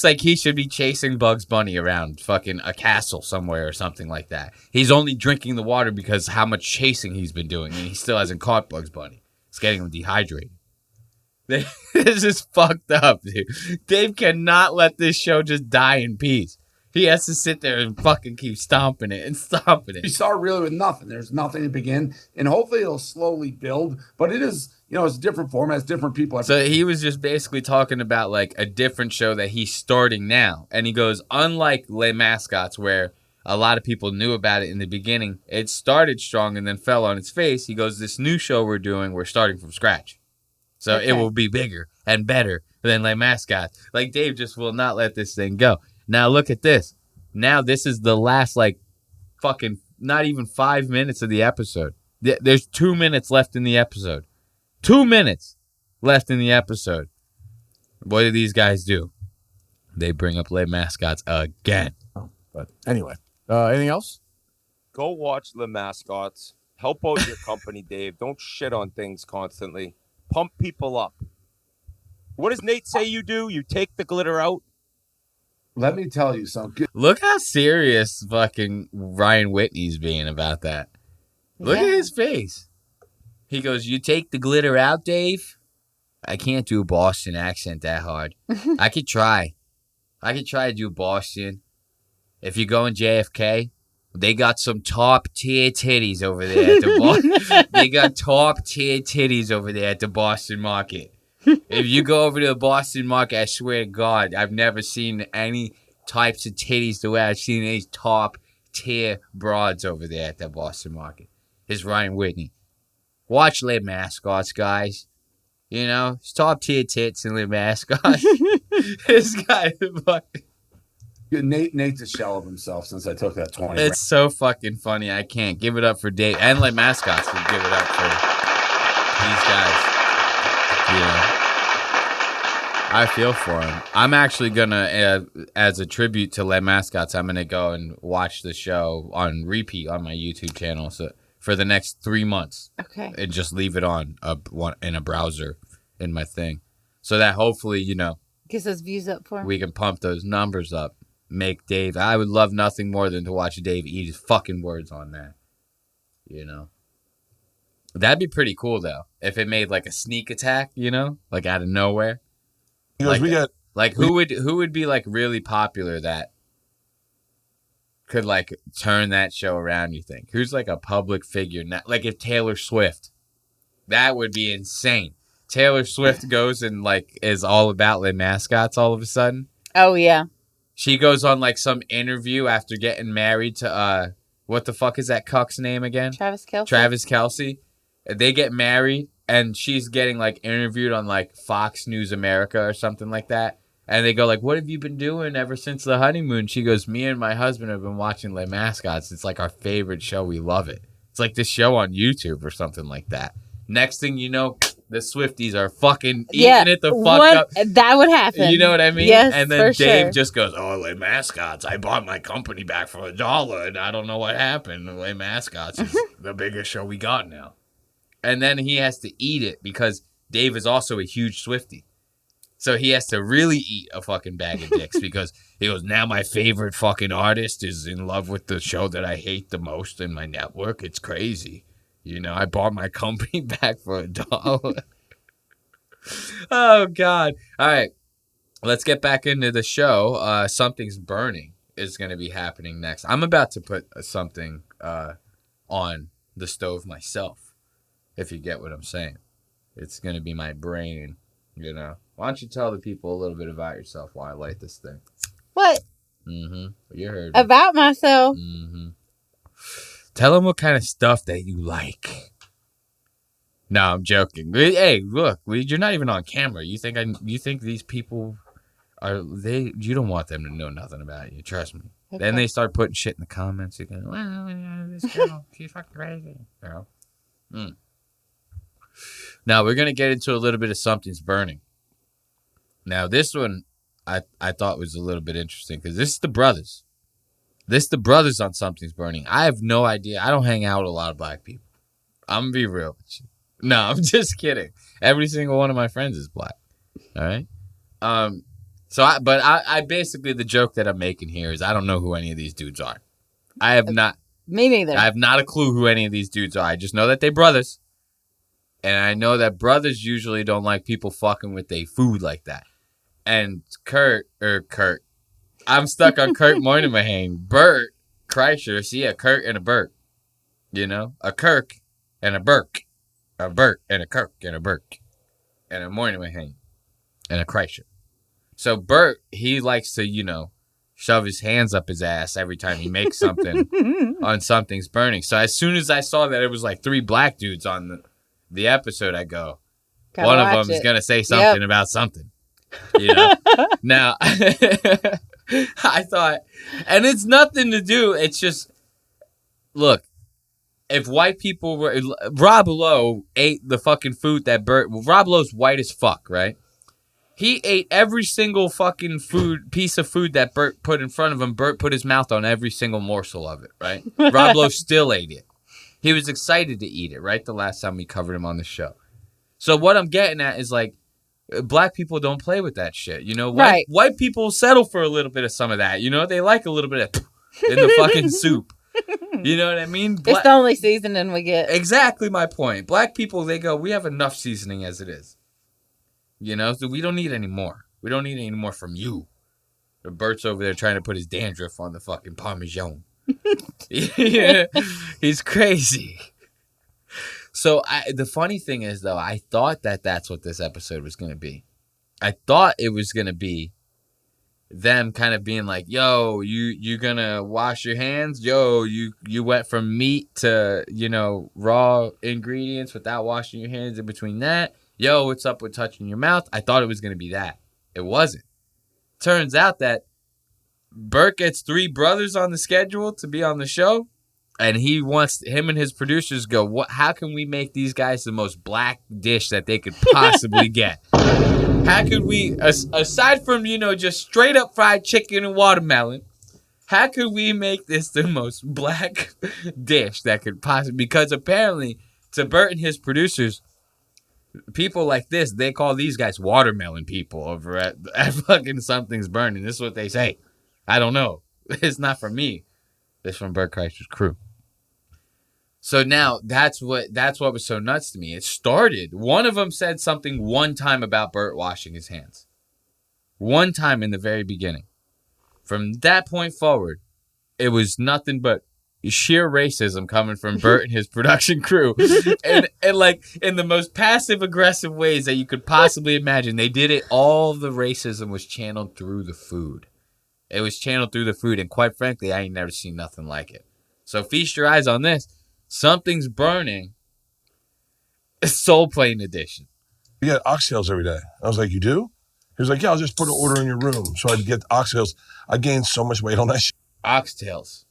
like he should be chasing Bugs Bunny around fucking a castle somewhere or something like that. He's only drinking the water because how much chasing he's been doing, and he still hasn't caught Bugs Bunny. It's getting him dehydrated. This is fucked up, dude. Dave cannot let this show just die in peace. He has to sit there and fucking keep stomping it and stomping it. We start really with nothing. There's nothing to begin, and hopefully it'll slowly build. But it is, you know, it's a different format. It's different people. So he was just basically talking about, like, a different show that he's starting now. And he goes, unlike Les Mascots, where a lot of people knew about it in the beginning. It started strong and then fell on its face. He goes, this new show we're starting from scratch. So it will be bigger and better than Les Mascots. Like, Dave just will not let this thing go. Now, look at this. Now, this is the last, like, fucking not even 5 minutes of the episode. There's 2 minutes left in the episode. 2 minutes left in the episode. What do these guys do? They bring up Les Mascots again. Oh, but anyway, anything else? Go watch Les Mascots. Help out your company, Dave. Don't shit on things constantly. Pump people up. What does Nate say you do? You take the glitter out? Let me tell you something. Look how serious fucking Ryan Whitney's being about that. Look at his face. He goes, you take the glitter out, Dave? I can't do a Boston accent that hard. I could try. To do Boston. If you go in JFK, they got some top tier titties over there at the They got top tier titties over there at the Boston market. If you go over to the Boston market, I swear to God, I've never seen any types of titties the way I've seen these top tier broads over there at the Boston market. It's Ryan Whitney. Watch Les Mascots, guys. You know, it's top tier tits and Les Mascots. This guy, Nate's a shell of himself since I took that 20. It's so fucking funny. I can't give it up for Dave and Les Mascots. Would give it up for these guys. You know, I feel for him. I'm actually gonna, as a tribute to Les Mascots, I'm gonna go and watch the show on repeat on my YouTube channel. So for the next 3 months, and just leave it on in a browser in my thing, so that hopefully, you know, gets those views up for him. We can pump those numbers up. Make Dave. I would love nothing more than to watch Dave eat his fucking words on that. You know, that'd be pretty cool though. If it made like a sneak attack, you know, like out of nowhere. Who would be like really popular that could like turn that show around? You think who's like a public figure now? Like if Taylor Swift, that would be insane. Taylor Swift goes and like is all about Les Mascots all of a sudden. Oh yeah. She goes on like some interview after getting married to what the fuck is that cuck's name again? Travis Kelce. They get married and she's getting like interviewed on like Fox News America or something like that. And they go like, what have you been doing ever since the honeymoon? She goes, me and my husband have been watching Les Mascots. It's like our favorite show. We love it. It's like this show on YouTube or something like that. Next thing you know, the Swifties are fucking eating it the fuck up. That would happen. You know what I mean? Yes, and then Dave sure. just goes, oh, Les Mascots. I bought my company back for $1 and I don't know what happened. Les Mascots is the biggest show we got now. And then he has to eat it because Dave is also a huge Swiftie. So he has to really eat a fucking bag of dicks because he goes, now my favorite fucking artist is in love with the show that I hate the most in my network. It's crazy. You know, I bought my company back for $1. Oh, God. All right. Let's get back into the show. Something's Burning is going to be happening next. I'm about to put something on the stove myself, if you get what I'm saying. It's going to be my brain, you know. Why don't you tell the people a little bit about yourself while I light this thing? What? Mm-hmm. You heard me. About myself? Mm-hmm. Tell them what kind of stuff that you like. No, I'm joking. Hey, look, you're not even on camera. You think these people are they? You don't want them to know nothing about you. Trust me. Okay. Then they start putting shit in the comments. You go, well, this girl, she's fucking crazy. You know? Now we're gonna get into a little bit of Something's Burning. Now this one, I thought was a little bit interesting because this is the brothers. This is the brothers on Something's Burning. I have no idea. I don't hang out with a lot of black people. I'm going to be real with you. No, I'm just kidding. Every single one of my friends is black. All right? I basically, the joke that I'm making here is I don't know who any of these dudes are. I have not. Me neither. I have not a clue who any of these dudes are. I just know that they're brothers. And I know that brothers usually don't like people fucking with their food like that. And Kurt. I'm stuck on Kurt Moynihan. Bert, Kreischer, see a Kurt and a Bert. You know? A Kirk and a Burke. A Bert and a Kirk and a Burke. And a Moynihan. And a Kreischer. So Bert, he likes to, you know, shove his hands up his ass every time he makes something on Something's Burning. So as soon as I saw that it was like 3 black dudes on the episode, I go, one of them is going to say something about something. You know? Now, I thought, and it's nothing to do. It's just, look, if white people were, Rob Lowe ate the fucking food that Bert, Rob Lowe's white as fuck, right? He ate every single fucking piece of food that Bert put in front of him. Bert put his mouth on every single morsel of it, right? Rob Lowe still ate it. He was excited to eat it, right? The last time we covered him on the show. So what I'm getting at is like, black people don't play with that shit. You know, white people settle for a little bit of some of that. You know, they like a little bit of in the fucking soup. You know what I mean? It's the only seasoning we get. Exactly my point. Black people, they go, we have enough seasoning as it is. You know, so we don't need any more. We don't need any more from you. Bert's over there trying to put his dandruff on the fucking Parmesan. Yeah, he's crazy. So the funny thing is, though, I thought that's what this episode was going to be. I thought it was going to be them kind of being like, yo, you going to wash your hands? Yo, you went from meat to, you know, raw ingredients without washing your hands in between that. Yo, what's up with touching your mouth? I thought it was going to be that. It wasn't. Turns out that Bert gets 3 brothers on the schedule to be on the show. And he wants him and his producers go, how can we make these guys the most black dish that they could possibly get? How could we, aside from, you know, just straight up fried chicken and watermelon, how could we make this the most black dish that could possibly, because apparently to Bert and his producers, people like this, they call these guys watermelon people over at fucking Something's Burning. This is what they say. I don't know. It's not from me. It's from Bert Kreischer's crew. So now that's what was so nuts to me. It started. One of them said something one time about Bert washing his hands. One time in the very beginning. From that point forward, it was nothing but sheer racism coming from Bert and his production crew. and like in the most passive aggressive ways that you could possibly imagine. They did it. All the racism was channeled through the food. It was channeled through the food, and quite frankly, I ain't never seen nothing like it. So feast your eyes on this. Something's Burning. Soul Plane edition. We get oxtails every day. I was like, you do? He was like, yeah, I'll just put an order in your room. So I'd get oxtails. I gained so much weight on that shit. Oxtails.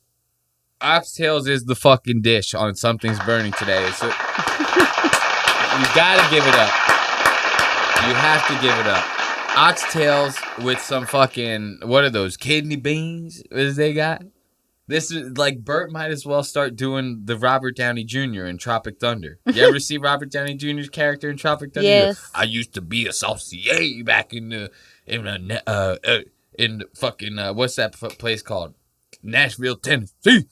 Oxtails is the fucking dish on Something's Burning today. You gotta give it up. You have to give it up. Oxtails with some fucking, what are those, kidney beans as they got? This is like, Bert might as well start doing the Robert Downey Jr. in Tropic Thunder. You ever see Robert Downey Jr.'s character in Tropic Thunder? Yes. I used to be a saucier back in fucking what's that place called? Nashville, Tennessee.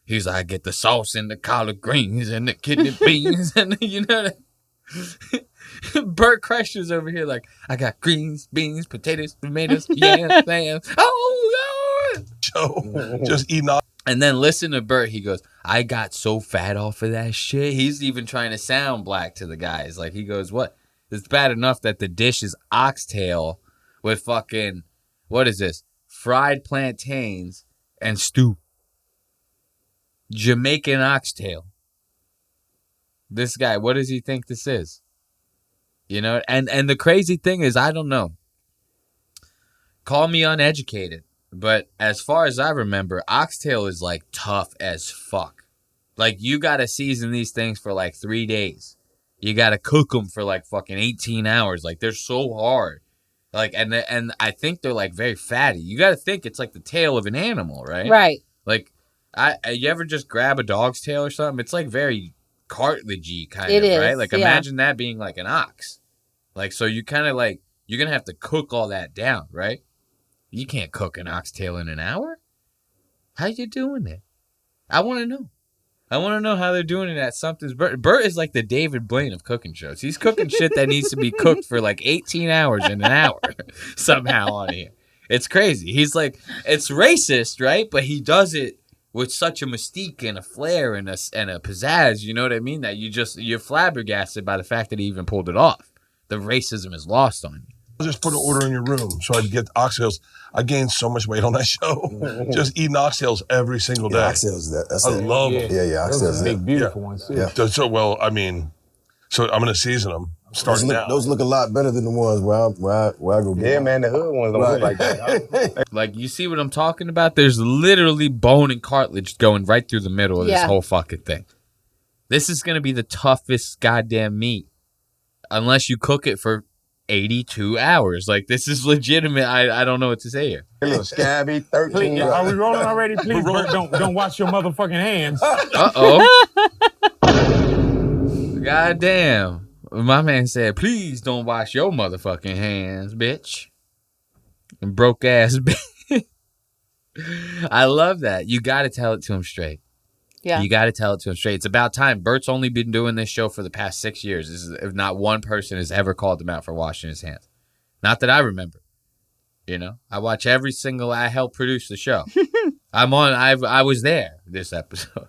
He's like, I get the sauce and the collard greens and the kidney beans and you know that. Bert Kreischer's over here like, I got greens, beans, potatoes, tomatoes, yams, clams. Oh, Lord. So, just eating off. And then listen to Bert. He goes, I got so fat off of that shit. He's even trying to sound black to the guys. Like, he goes, what? It's bad enough that the dish is oxtail with fucking, what is this? Fried plantains and stew. Jamaican oxtail. This guy, what does he think this is? You know, and the crazy thing is, I don't know. Call me uneducated, but as far as I remember, oxtail is like tough as fuck. Like, you gotta season these things for like 3 days. You gotta cook them for like fucking 18 hours. Like, they're so hard. Like, and I think they're like very fatty. You gotta think it's like the tail of an animal, right? Right. Like, you ever just grab a dog's tail or something? It's like very cartilagey kind it of, is, right? Like, yeah. imagine that being like an ox. Like, so you kind of like, you're going to have to cook all that down, right? You can't cook an oxtail in an hour. How you doing it? I want to know. I want to know how they're doing it at Something's Bert. Bert is like the David Blaine of cooking shows. He's cooking shit that needs to be cooked for like 18 hours in an hour somehow on here. It's crazy. He's like, it's racist, right? But he does it with such a mystique and a flair and a pizzazz, you know what I mean? That you're flabbergasted by the fact that he even pulled it off. The racism is lost on you. just put an order in your room so I'd get oxtails. I gained so much weight on that show. Just eating oxtails every single day. Oxtails, I love them. Yeah, oxtails. Big, beautiful ones, too. Yeah. So, well, I mean, so I'm going to season them. Starting now. Those look a lot better than the ones where I go get them. Man, the hood ones don't look like that. Like, you see what I'm talking about? There's literally bone and cartilage going right through the middle of this whole fucking thing. This is going to be the toughest goddamn meat. Unless you cook it for 82 hours. Like, this is legitimate. I don't know what to say here. A little scabby, 13. Are we rolling already? Please, Bert, don't wash your motherfucking hands. Uh-oh. Goddamn. My man said, please don't wash your motherfucking hands, bitch. And broke ass bitch. I love that. You got to tell it to him straight. Yeah. You got to tell it to him straight. It's about time. Bert's only been doing this show for the past 6 years. If not one person has ever called him out for washing his hands. Not that I remember. You know, I watch every single. I helped produce the show. I was there this episode.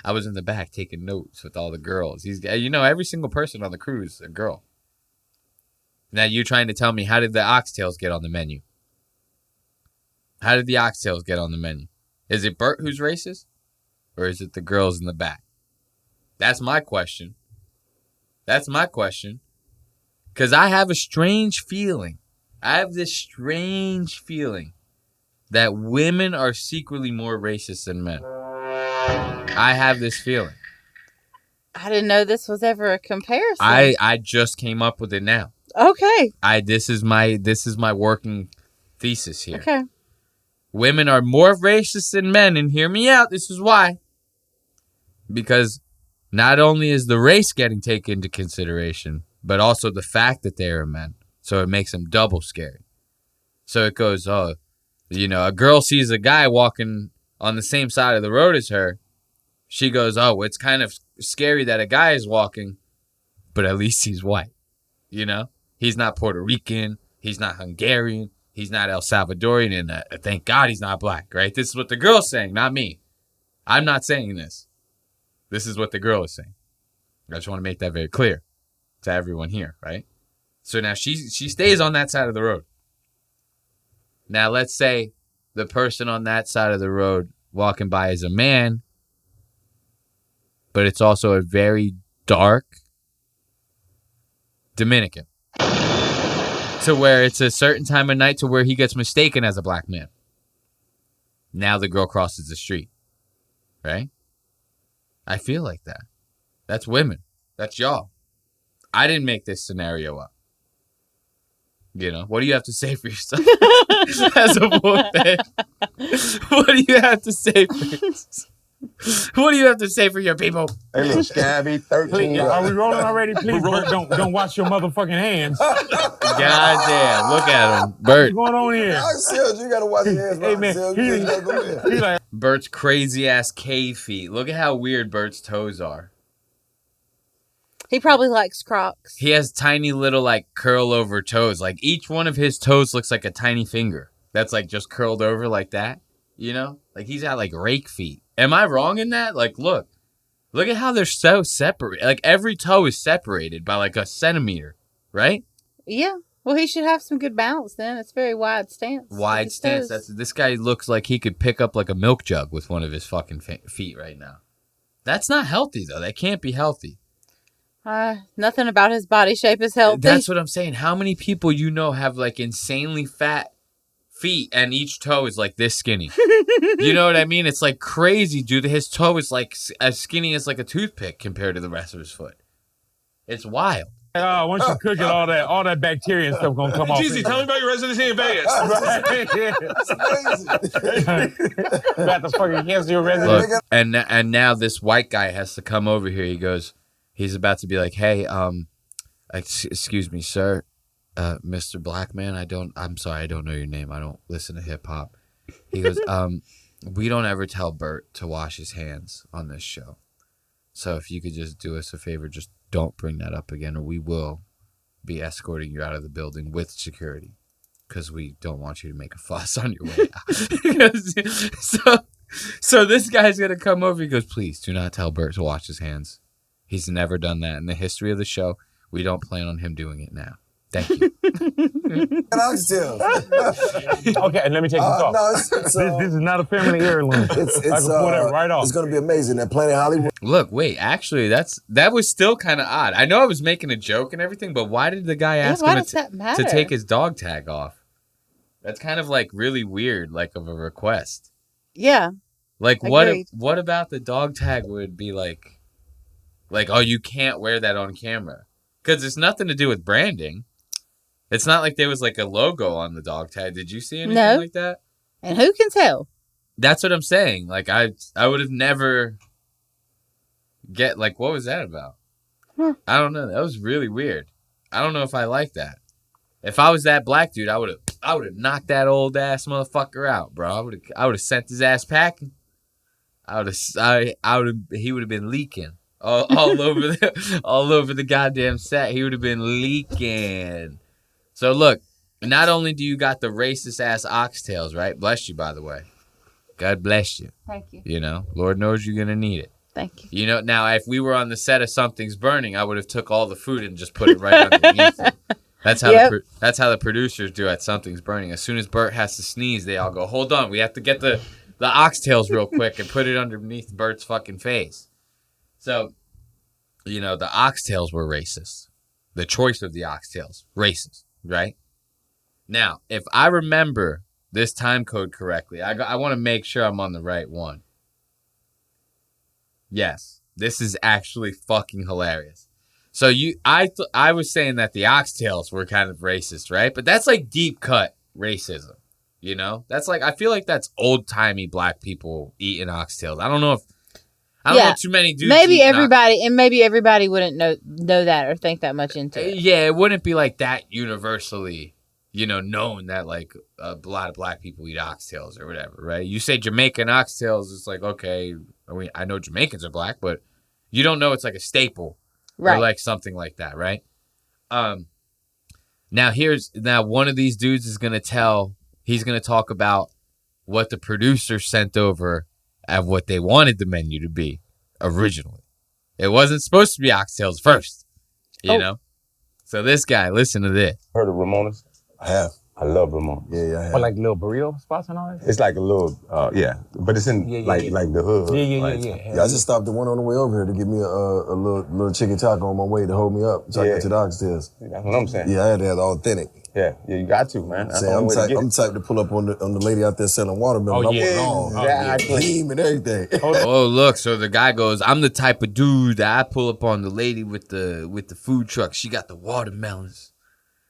I was in the back taking notes with all the girls. Every single person on the crew is a girl. Now you're trying to tell me, how did the oxtails get on the menu? How did the oxtails get on the menu? Is it Bert who's racist? Or is it the girls in the back? That's my question. Because I have a strange feeling. I have this strange feeling that women are secretly more racist than men. I have this feeling. I didn't know this was ever a comparison. I just came up with it now. Okay. This is my working thesis here. Okay. Women are more racist than men, and hear me out. This is why. Because not only is the race getting taken into consideration, but also the fact that they are men. So it makes them double scary. So it goes, a girl sees a guy walking on the same side of the road as her. She goes, it's kind of scary that a guy is walking, but at least he's white. You know? He's not Puerto Rican. He's not Hungarian. He's not El Salvadorian. And thank God he's not black, right? This is what the girl's saying, not me. I'm not saying this. This is what the girl is saying. I just want to make that very clear to everyone here, right? So now she stays on that side of the road. Now let's say the person on that side of the road walking by is a man, but it's also a very dark Dominican. To where it's a certain time of night to where he gets mistaken as a black man. Now the girl crosses the street. Right? I feel like that. That's women. That's y'all. I didn't make this scenario up. You know, what do you have to say for yourself as a woman? What do you have to say for yourself? What do you have to say for your people? Hey, little scabby, 13. Are we rolling already? Please, Bert, don't wash your motherfucking hands. Goddamn, look at him. Bert. What's going on here? Oxtails, you gotta wash your hands. Hey, man, He's like, Bert's crazy-ass cave feet. Look at how weird Bert's toes are. He probably likes Crocs. He has tiny little, curl-over toes. Like, each one of his toes looks like a tiny finger. That's, just curled over like that. You know? Like, he's got, rake feet. Am I wrong in that? Look at how they're so separate. Every toe is separated by a centimeter, right? Yeah. Well, he should have some good balance then. It's very wide stance. Wide stance. This guy looks like he could pick up a milk jug with one of his fucking feet right now. That's not healthy though. That can't be healthy. Nothing about his body shape is healthy. That's what I'm saying. How many people have insanely fat feet and each toe is this skinny? You know what I mean? It's crazy, dude. His toe is as skinny as a toothpick compared to the rest of his foot. It's wild. Once you cook it, all that bacteria and stuff gonna come off. Jeezy, tell me about your residency in Vegas. Got the fucking cancer your residency. Look, and now this white guy has to come over here. He's about to be like, hey, excuse me, sir. Mr. Black Man, I'm sorry, I don't know your name. I don't listen to hip hop. He goes, we don't ever tell Bert to wash his hands on this show. So if you could just do us a favor, just don't bring that up again, or we will be escorting you out of the building with security because we don't want you to make a fuss on your way out. So this guy's going to come over. He goes, please do not tell Bert to wash his hands. He's never done that in the history of the show. We don't plan on him doing it now. Thank you. Oxtails. Okay, and let me take this off. No, this is not a family heirloom. I can pull that right off. It's going to be amazing. That Planet Hollywood. Look, wait, actually, that was still kind of odd. I know I was making a joke and everything, but why did the guy ask him to take his dog tag off? That's kind of like really weird, like of a request. Yeah. Like what about the dog tag would be like, oh, you can't wear that on camera? Because it's nothing to do with branding. It's not like there was like a logo on the dog tag. Did you see anything like that? And who can tell? That's what I'm saying. Like I would have never get like, what was that about? I don't know. That was really weird. I don't know if I like that. If I was that black dude, I would have knocked that old ass motherfucker out, bro. I would have sent his ass packing. He would have been leaking all over the goddamn set. He would have been leaking. So look, not only do you got the racist ass oxtails, right? Bless you, by the way. God bless you. Thank you. You know, Lord knows you're gonna need it. Thank you. You know, now if we were on the set of Something's Burning, I would have took all the food and just put it right underneath it. That's how that's how the producers do at Something's Burning. As soon as Bert has to sneeze, they all go, "Hold on, we have to get the oxtails real quick and put it underneath Bert's fucking face." So, you know, the oxtails were racist. The choice of the oxtails, racist. Right? Now, if I remember this time code correctly, I want to make sure I'm on the right one. Yes, this is actually fucking hilarious. So I was saying that the oxtails were kind of racist, right? But that's like deep cut racism, you know? That's like, I feel like that's old timey black people eating oxtails. I don't know too many dudes. Maybe everybody wouldn't know that or think that much into it. Yeah, it wouldn't be like that universally, you know, known that like a lot of black people eat oxtails or whatever, right? You say Jamaican oxtails, it's like, okay, I know Jamaicans are black, but you don't know it's like a staple, right? Or like something like that, right? Now one of these dudes is gonna talk about what the producer sent over of what they wanted the menu to be originally. It wasn't supposed to be oxtails first, you know? So this guy, listen to this. Heard of Ramona's? I have. I love Ramona's. Yeah, I have. What, like little burrito spots and all that? It's like a little, but it's in like the hood. Yeah, I just stopped at one on the way over here to give me a little chicken taco on my way to hold me up so I get to the oxtails. That's what I'm saying. Yeah, I had to have the authentic. Yeah, you got to, man. I'm the type to pull up on the lady out there selling watermelon. Oh, yeah. Cream and everything. Oh, look, so the guy goes, I'm the type of dude that I pull up on the lady with the food truck. She got the watermelons.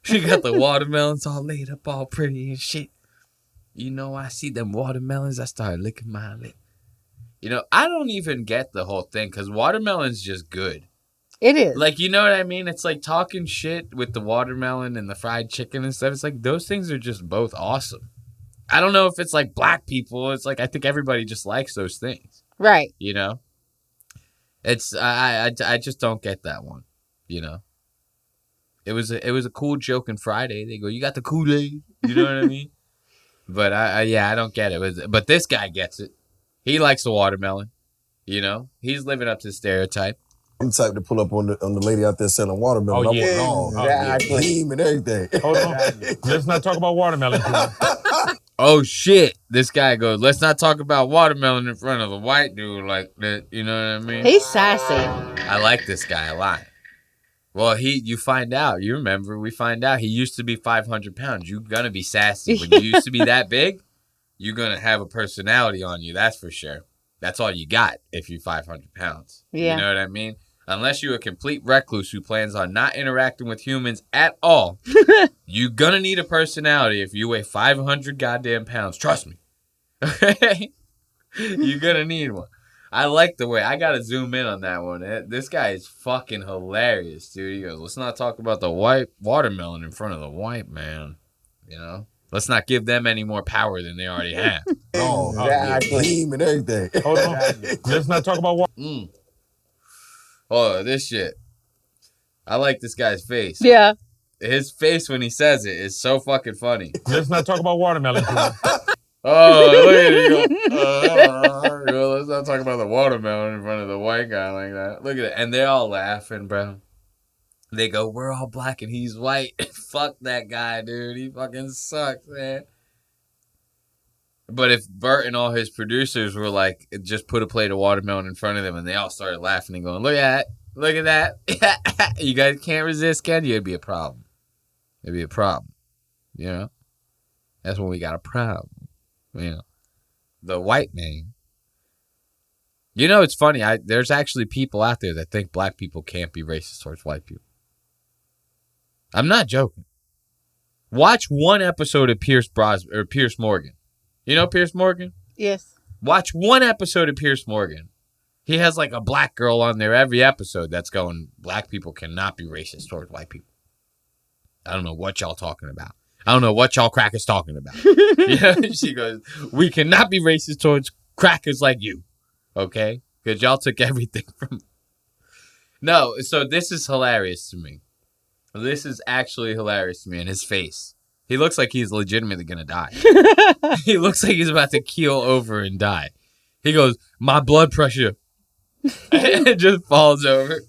She got the watermelons all laid up all pretty and shit. You know, I see them watermelons, I started licking my lip. You know, I don't even get the whole thing because watermelon's just good. It is. Like, you know what I mean? It's like talking shit with the watermelon and the fried chicken and stuff. It's like those things are just both awesome. I don't know if it's like black people. It's like I think everybody just likes those things. Right. You know? It's I just don't get that one, you know? It was a cool joke on Friday. They go, "You got the Kool-Aid." You know what I mean? But I don't get it. But this guy gets it. He likes the watermelon. You know? He's living up to the stereotype. I'm the type to pull up on the lady out there selling watermelon. Oh, yeah. Cream and everything. Hold on. Let's not talk about watermelon. Oh, shit. This guy goes, let's not talk about watermelon in front of a white dude like that. You know what I mean? He's sassy. I like this guy a lot. Well, you find out. You remember, we find out he used to be 500 pounds. You're going to be sassy. When you used to be that big, you're going to have a personality on you. That's for sure. That's all you got if you're 500 pounds. Yeah. You know what I mean? Unless you're a complete recluse who plans on not interacting with humans at all, you're going to need a personality if you weigh 500 goddamn pounds. Trust me. Okay? You're going to need one. I like the way. I got to zoom in on that one. This guy is fucking hilarious, dude. He goes, let's not talk about the white watermelon in front of the white man. You know? Let's not give them any more power than they already have. Cream and everything. Hold on. Let's not talk about water. Oh, this shit. I like this guy's face. Yeah. His face when he says it is so fucking funny. Let's not talk about watermelon. Oh, look at it. Let's not talk about the watermelon in front of the white guy like that. Look at it. And they're all laughing, bro. They go, we're all black and he's white. Fuck that guy, dude. He fucking sucks, man. But if Bert and all his producers were like, just put a plate of watermelon in front of them and they all started laughing and going, look at that. You guys can't resist, can you? It'd be a problem. It'd be a problem. You know? That's when we got a problem. You know? The white man. You know, it's funny. There's actually people out there that think black people can't be racist towards white people. I'm not joking. Watch one episode of Pierce Morgan. You know Pierce Morgan? Yes. Watch one episode of Pierce Morgan. He has like a black girl on there every episode that's going, black people cannot be racist towards white people. I don't know what y'all talking about. I don't know what y'all crackers talking about. She goes, we cannot be racist towards crackers like you. Okay? Because y'all took everything from... No, so this is hilarious to me. This is actually hilarious to me in his face. He looks like he's legitimately going to die. He looks like he's about to keel over and die. He goes, my blood pressure. It just falls over.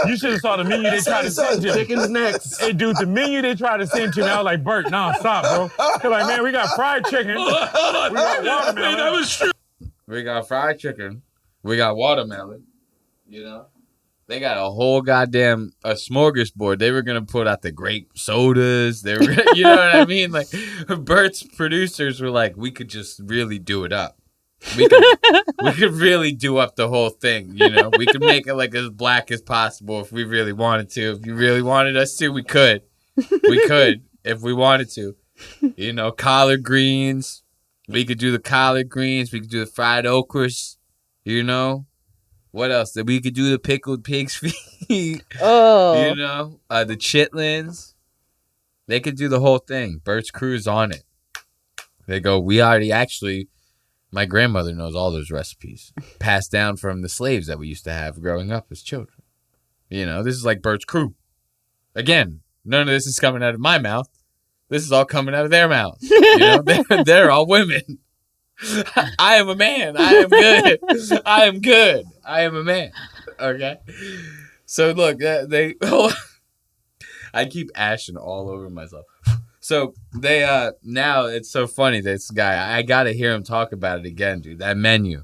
You should have saw the menu they tried to send you. Chicken's next. Hey, dude, the menu they tried to send to me, I was like, Bert, nah, stop, bro. They're like, man, we got fried chicken. We got watermelon. Man, that was true. We got fried chicken. We got watermelon. You know? They got a whole goddamn smorgasbord. They were gonna put out the grape sodas. They were, you know what I mean? Like Bert's producers were like, we could just really do it up. We could really do up the whole thing. You know, we could make it like as black as possible if we really wanted to. If you really wanted us to, we could. We could if we wanted to. You know, collard greens. We could do the collard greens. We could do the fried okras. You know. What else? We could do the pickled pig's feet. Oh. You know, the chitlins. They could do the whole thing. Bert's crew's on it. They go, we already actually, my grandmother knows all those recipes. Passed down from the slaves that we used to have growing up as children. You know, this is like Bert's crew. Again, none of this is coming out of my mouth. This is all coming out of their mouths. You know, they're all women. I am a man. I am good. I am good. I am a man. Okay. So look, they. I keep ashing all over myself. So they now it's so funny. This guy, I gotta hear him talk about it again, dude. That menu.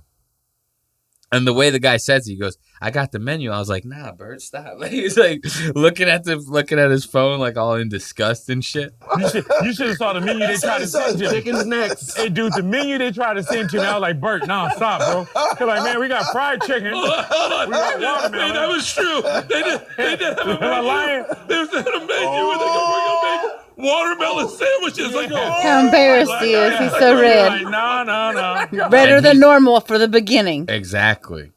And the way the guy says it, he goes, I got the menu. I was like, nah, Bert, stop. Like, he's like looking at his phone like all in disgust and shit. You should have saw the menu they tried to send you. Chicken's next. Hey, dude, the menu they tried to send to me, I was like, Bert, nah, stop, bro. They're like, man, we got fried chicken. We got watermelon. Man, that was true. They did have a menu. They had a menu where they go, we're going to make watermelon sandwiches. Like, how embarrassed he is. He's so red. Like, no. Redder than normal for the beginning. Exactly.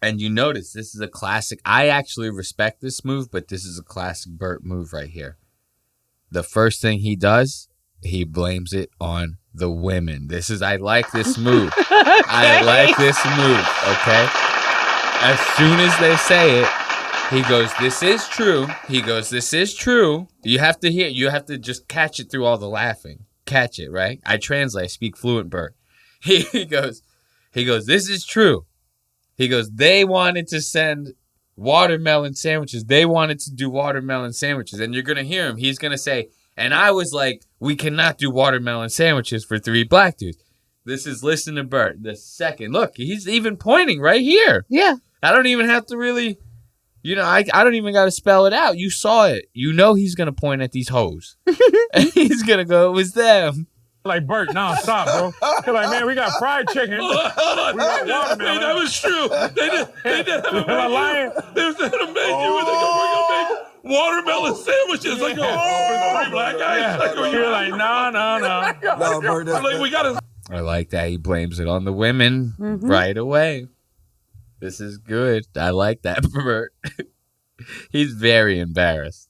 And you notice this is a classic. I actually respect this move, but this is a classic Bert move right here. The first thing he does, he blames it on the women. I like this move. I like this move, okay? As soon as they say it, he goes, this is true. He goes, this is true. You have to just catch it through all the laughing. Catch it, right? I translate, I speak fluent Bert. He goes, this is true. He goes, they wanted to send watermelon sandwiches. They wanted to do watermelon sandwiches. And you're going to hear him. He's going to say, and I was like, we cannot do watermelon sandwiches for 3 black dudes. This is listen to Bert. The second. Look, he's even pointing right here. Yeah. I don't even have to really, you know, I don't even got to spell it out. You saw it. You know he's going to point at these hoes. And he's going to go, it was them. Like, Bert, nah, stop, bro. They're like, man, we got fried chicken. We got watermelon. Man, that was true. They did have a menu. They had a menu where they go, we're going to make watermelon sandwiches. Like, for 3 black guys. Yeah. Like, you're like, no. No, Bert, like, we got to. I like that. He blames it on the women right away. This is good. I like that, Bert. He's very embarrassed.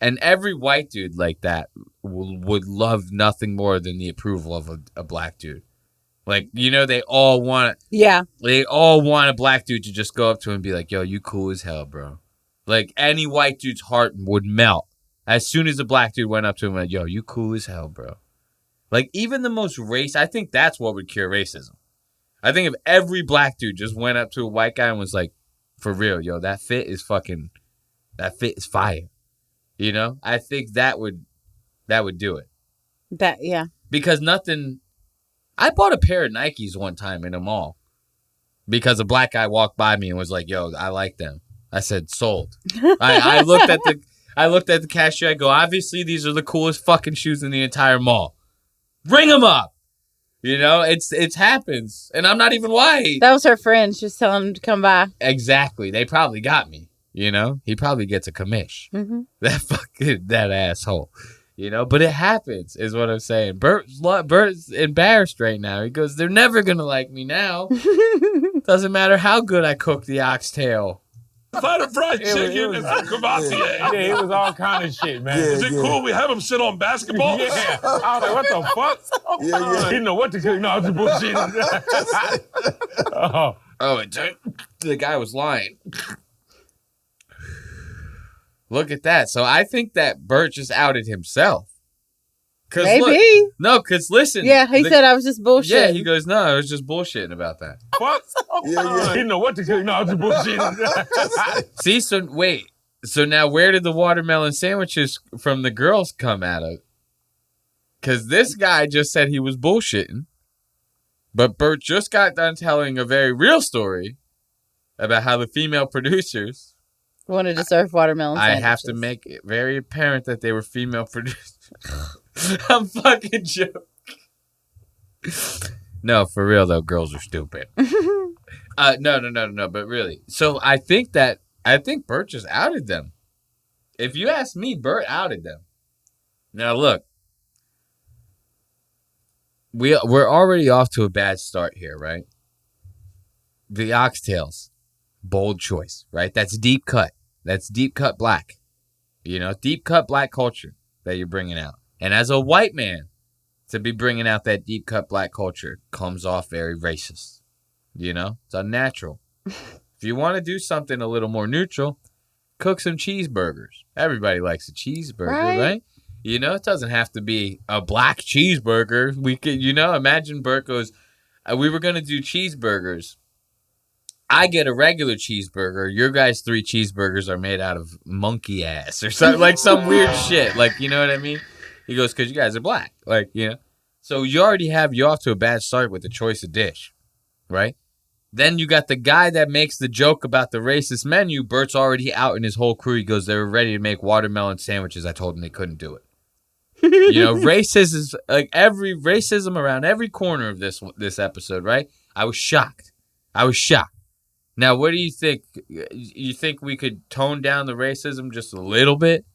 And every white dude like that would love nothing more than the approval of a black dude. Like, you know, they all want a black dude to just go up to him and be like, yo, you cool as hell, bro. Like, any white dude's heart would melt as soon as a black dude went up to him and like, yo, you cool as hell, bro. Like, even the most I think that's what would cure racism. I think if every black dude just went up to a white guy and was like, for real, yo, that fit is fire. You know? I think that would do it. Yeah. Because I bought a pair of Nikes one time in a mall because a black guy walked by me and was like, yo, I like them. I said, sold. I looked at the cashier. I go, obviously, these are the coolest fucking shoes in the entire mall. Ring them up. You know, it happens. And I'm not even white. That was her friend. Just tell him to come by. Exactly. They probably got me. You know, he probably gets a commish. Mm-hmm. That asshole. You know, but it happens, is what I'm saying. Bert's embarrassed right now. He goes, they're never going to like me now. Doesn't matter how good I cook the oxtail. Find a fried chicken and some Cavassier. Yeah, it was all kind of shit, man. Is it cool? We have him sit on basketball? Yeah. I was like, what the fuck? He didn't know what to cook. No, it's bullshit. The guy was lying. Look at that. So I think that Bert just outed himself. Maybe. Because listen. Yeah, he said I was just bullshitting. Yeah, he goes, no, I was just bullshitting about that. Fuck? He didn't know what to cook. No, it's bullshit. See, so wait. So now where did the watermelon sandwiches from the girls come out of? Because this guy just said he was bullshitting. But Bert just got done telling a very real story about how the female producers wanted to serve watermelon sandwiches. I have to make it very apparent that they were female producers. I'm fucking joking. No, for real though, girls are stupid. No, but really. So I think Bert just outed them. If you ask me, Bert outed them. Now look, we're already off to a bad start here, right? The oxtails, bold choice, right? That's deep cut. That's deep cut black. You know, deep cut black culture that you're bringing out. And as a white man, to be bringing out that deep cut black culture comes off very racist. You know, it's unnatural. If you want to do something a little more neutral, cook some cheeseburgers. Everybody likes a cheeseburger, right? You know, it doesn't have to be a black cheeseburger. We could, you know, imagine Bert goes, we were going to do cheeseburgers. I get a regular cheeseburger. Your guys' 3 cheeseburgers are made out of monkey ass or something, like some weird shit. Like, you know what I mean? He goes, because you guys are black. Like, you know. So you're off to a bad start with the choice of dish, right? Then you got the guy that makes the joke about the racist menu. Bert's already out in his whole crew. He goes, they were ready to make watermelon sandwiches. I told them they couldn't do it. You know, racism is like every racism around every corner of this episode, right? I was shocked. Now, what do you think? You think we could tone down the racism just a little bit?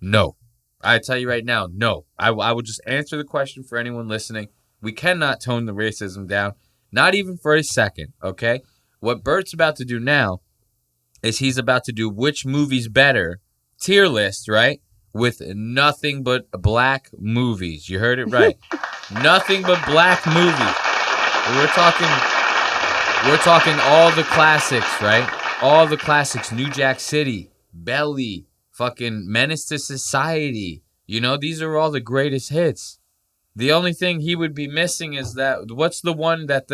No. I tell you right now, no. I will just answer the question for anyone listening. We cannot tone the racism down, not even for a second, okay? What Bert's about to do now is he's about to do which movie's better tier list, right? With nothing but black movies. You heard it right. Nothing but black movies. We're talking all the classics, right? All the classics. New Jack City, Belly, fucking Menace to Society. You know, these are all the greatest hits. The only thing he would be missing is that, what's the one that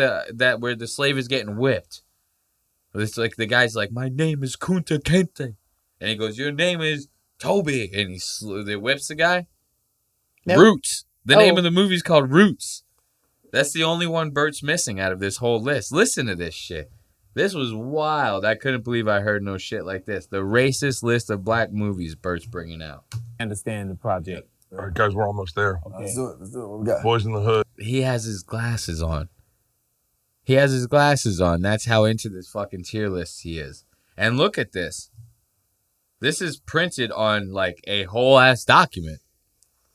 where the slave is getting whipped? It's like the guy's like, my name is Kunta Kinte. And he goes, your name is Toby. And he whips the guy. Nope. Roots. The name of the movie is called Roots. That's the only one Bert's missing out of this whole list. Listen to this shit. This was wild. I couldn't believe I heard no shit like this. The racist list of black movies Bert's bringing out. Understand the project. All right, guys, we're almost there. Okay. Let's do it. What we got? Boys in the Hood. He has his glasses on. That's how into this fucking tier list he is. And look at this. This is printed on like a whole ass document.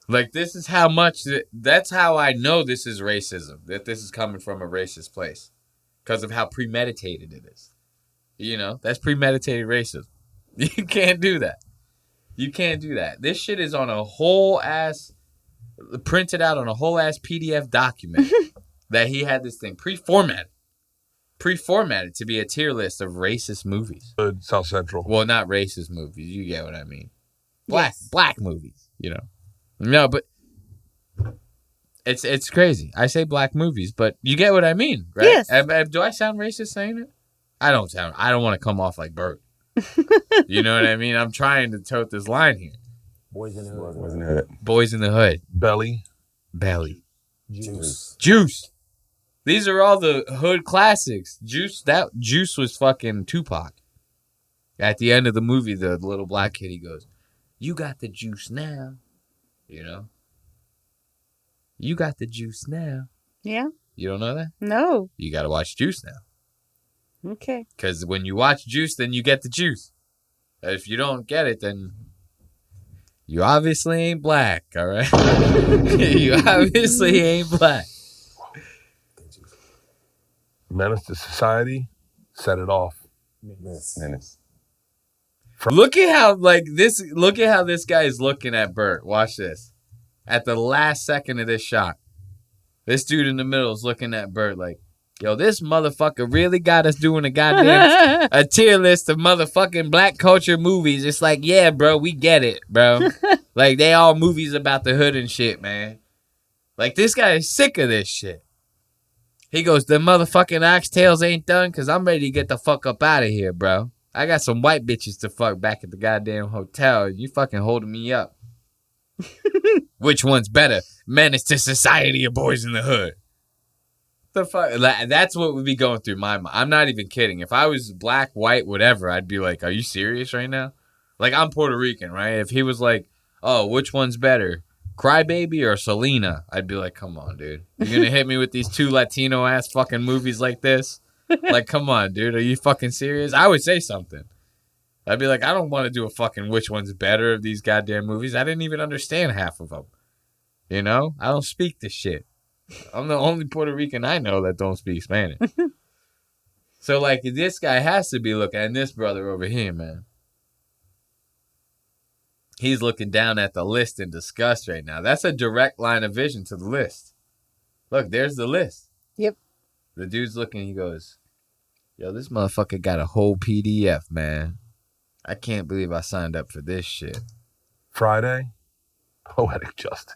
Like, this is how much, that's how I know this is racism, that this is coming from a racist place. Because of how premeditated it is. You know, that's premeditated racism. You can't do that. This shit is on a whole ass, printed out on a whole ass PDF document that he had this thing pre-formatted to be a tier list of racist movies. South Central. Well, not racist movies. You get what I mean. Black movies, you know. No, but It's crazy. I say black movies, but you get what I mean, right? Yes. Do I sound racist saying it? I don't want to come off like Bert. You know what I mean? I'm trying to tote this line here. Boys in the Hood. Boys in the Hood. Boys in the Hood. Belly. Juice. These are all the hood classics. Juice was fucking Tupac. At the end of the movie, the little black kid, he goes, "You got the juice now." You know? You got the juice now. Yeah. You don't know that? No. You got to watch Juice now. Okay. Because when you watch Juice, then you get the juice. If you don't get it, then you obviously ain't black, all right? You obviously ain't black. Menace to Society, set it off. Menace. Look at how this guy is looking at Bert. Watch this. At the last second of this shot, this dude in the middle is looking at Bert like, yo, this motherfucker really got us doing a tier list of motherfucking black culture movies. It's like, yeah, bro, we get it, bro. Like, they all movies about the hood and shit, man. Like, this guy is sick of this shit. He goes, the motherfucking oxtails ain't done because I'm ready to get the fuck up out of here, bro. I got some white bitches to fuck back at the goddamn hotel. You fucking holding me up. Which one's better? Menace to Society or Boys in the Hood? The fuck? That's what would be going through my mind. I'm not even kidding. If I was black, white, whatever, I'd be like, are you serious right now? Like, I'm Puerto Rican, right? If he was like, oh, which one's better? Crybaby or Selena? I'd be like, come on, dude. You're going to hit me with these two Latino-ass fucking movies like this? Like, come on, dude. Are you fucking serious? I would say something. I'd be like, I don't want to do a fucking which one's better of these goddamn movies. I didn't even understand half of them. You know? I don't speak this shit. I'm the only Puerto Rican I know that don't speak Spanish. So, like, this guy has to be looking at this brother over here, man. He's looking down at the list in disgust right now. That's a direct line of vision to the list. Look, there's the list. Yep. The dude's looking, he goes, yo, this motherfucker got a whole PDF, man. I can't believe I signed up for this shit. Friday, Poetic Justice.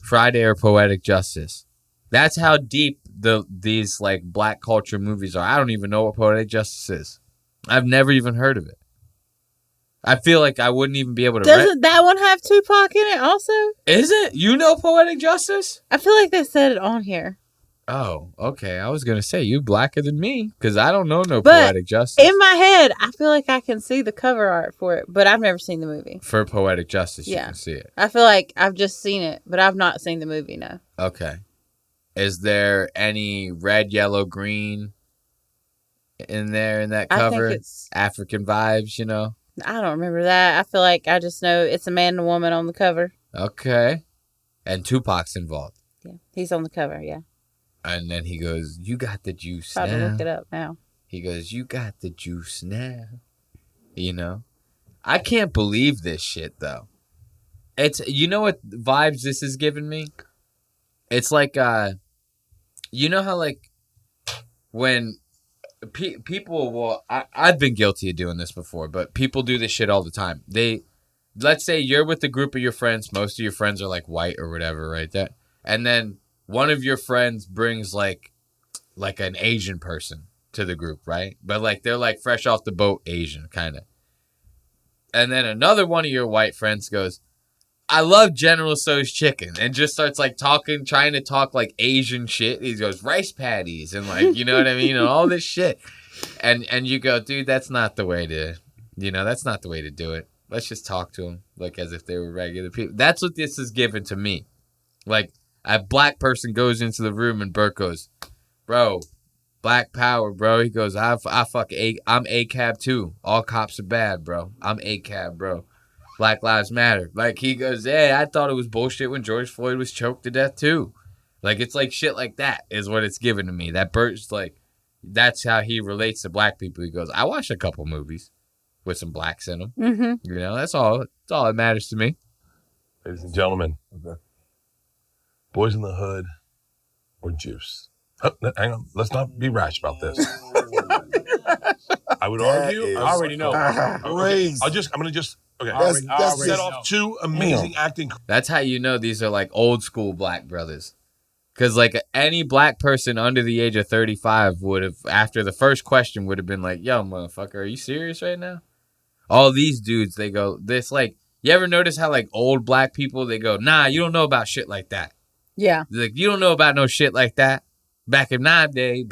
Friday or Poetic Justice. That's how deep these like black culture movies are. I don't even know what Poetic Justice is. I've never even heard of it. I feel like I wouldn't even be able to. Doesn't that one have Tupac in it also? Is it? You know Poetic Justice? I feel like they said it on here. Oh, okay. I was going to say, you blacker than me, because I don't know Poetic Justice. In my head, I feel like I can see the cover art for it, but I've never seen the movie. For Poetic Justice, you can see it. I feel like I've just seen it, but I've not seen the movie, no. Okay. Is there any red, yellow, green in there in that cover? I think it's African vibes, you know? I don't remember that. I feel like I just know it's a man and a woman on the cover. Okay. And Tupac's involved. Yeah, he's on the cover, yeah. And then he goes, you got the juice Try now. to look it up now. He goes, you got the juice now. You know? I can't believe this shit, though. It's, you know what vibes this is giving me? It's like, you know how, like, when people, well, I've been guilty of doing this before, but people do this shit all the time. Let's say you're with a group of your friends. Most of your friends are, like, white or whatever, right? And then one of your friends brings like an Asian person to the group, right? But like they're like fresh off the boat Asian kind of. And then another one of your white friends goes, I love General Tso's chicken, and just starts like trying to talk like Asian shit. He goes, rice patties and like, you know what I mean? And all this shit. And you go, dude, that's not the way to, that's not the way to do it. Let's just talk to them like as if they were regular people. That's what this is given to me. Like, a black person goes into the room and Bert goes, bro, black power, bro. He goes, I'm ACAB too. All cops are bad, bro. I'm ACAB, bro. Black Lives Matter. Like, he goes, hey, I thought it was bullshit when George Floyd was choked to death too. Like, it's like shit like that is what it's given to me. That Bert's like, that's how he relates to black people. He goes, I watched a couple movies with some blacks in them. Mm-hmm. That's all that matters to me. Ladies and gentlemen. Okay. Boys in the Hood or Juice? Hang on. Let's not be rash about this. I would argue. I already know. Okay. I'm going to just Okay. That's set off two amazing acting. That's how you know these are like old school black brothers. Because like any black person under the age of 35 would have, after the first question, would have been like, yo, motherfucker, are you serious right now? All these dudes, they go, this like, you ever notice how like old black people, they go, nah, you don't know about shit like that. Yeah. Like, you don't know about no shit like that. Back in my day,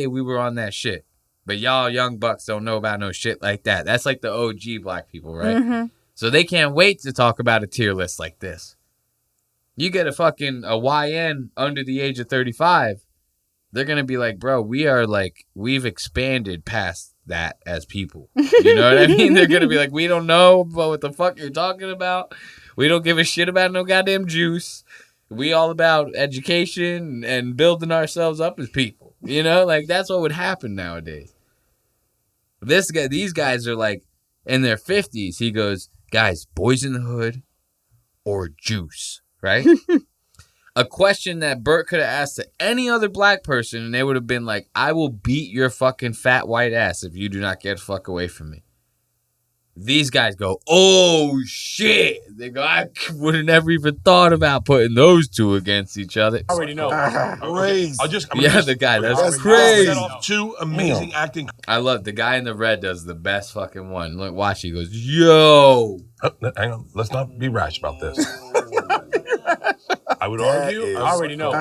we were on that shit. But y'all young bucks don't know about no shit like that. That's like the OG black people, right? Mm-hmm. So they can't wait to talk about a tier list like this. You get a YN under the age of 35, they're going to be like, bro, we've expanded past that as people. You know what I mean? They're going to be like, we don't know about what the fuck you're talking about. We don't give a shit about no goddamn juice. We all about education and building ourselves up as people. You know, like that's what would happen nowadays. These guys are like in their 50s. He goes, guys, Boys in the Hood or Juice, right? A question that Bert could have asked to any other black person, and they would have been like, I will beat your fucking fat white ass if you do not get the fuck away from me. These guys go, oh, shit. They go, I would have never even thought about putting those two against each other. I already know. Crazy. The guy, that's crazy. Set off two amazing acting. I love the guy in the red does the best fucking one. Look, watch, he goes, yo. Hang on. Let's not be rash about this. I would argue. I already know.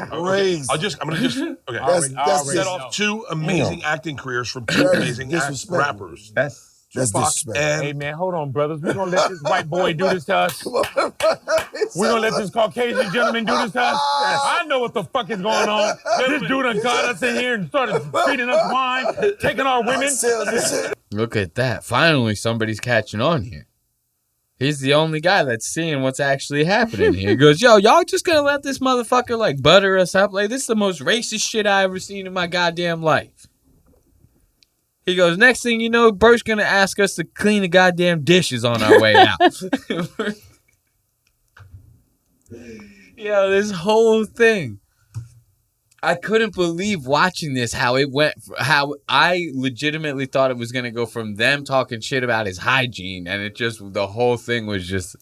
Crazy. I'm gonna just that's set off two amazing acting careers from two amazing rappers. That's disrespect. Hey, man, hold on, brothers. We're going to let this white boy do this to us. We're going to let this Caucasian gentleman do this to us. I know what the fuck is going on. This dude done got us in here and started feeding us wine, taking our women. Look at that. Finally, somebody's catching on here. He's the only guy that's seeing what's actually happening here. He goes, yo, y'all just going to let this motherfucker, like, butter us up? Like, this is the most racist shit I ever seen in my goddamn life. He goes, next thing you know, Bert's going to ask us to clean the goddamn dishes on our way out. Yo, this whole thing. I couldn't believe watching this, how it went, how I legitimately thought it was going to go from them talking shit about his hygiene, and it just, the whole thing was just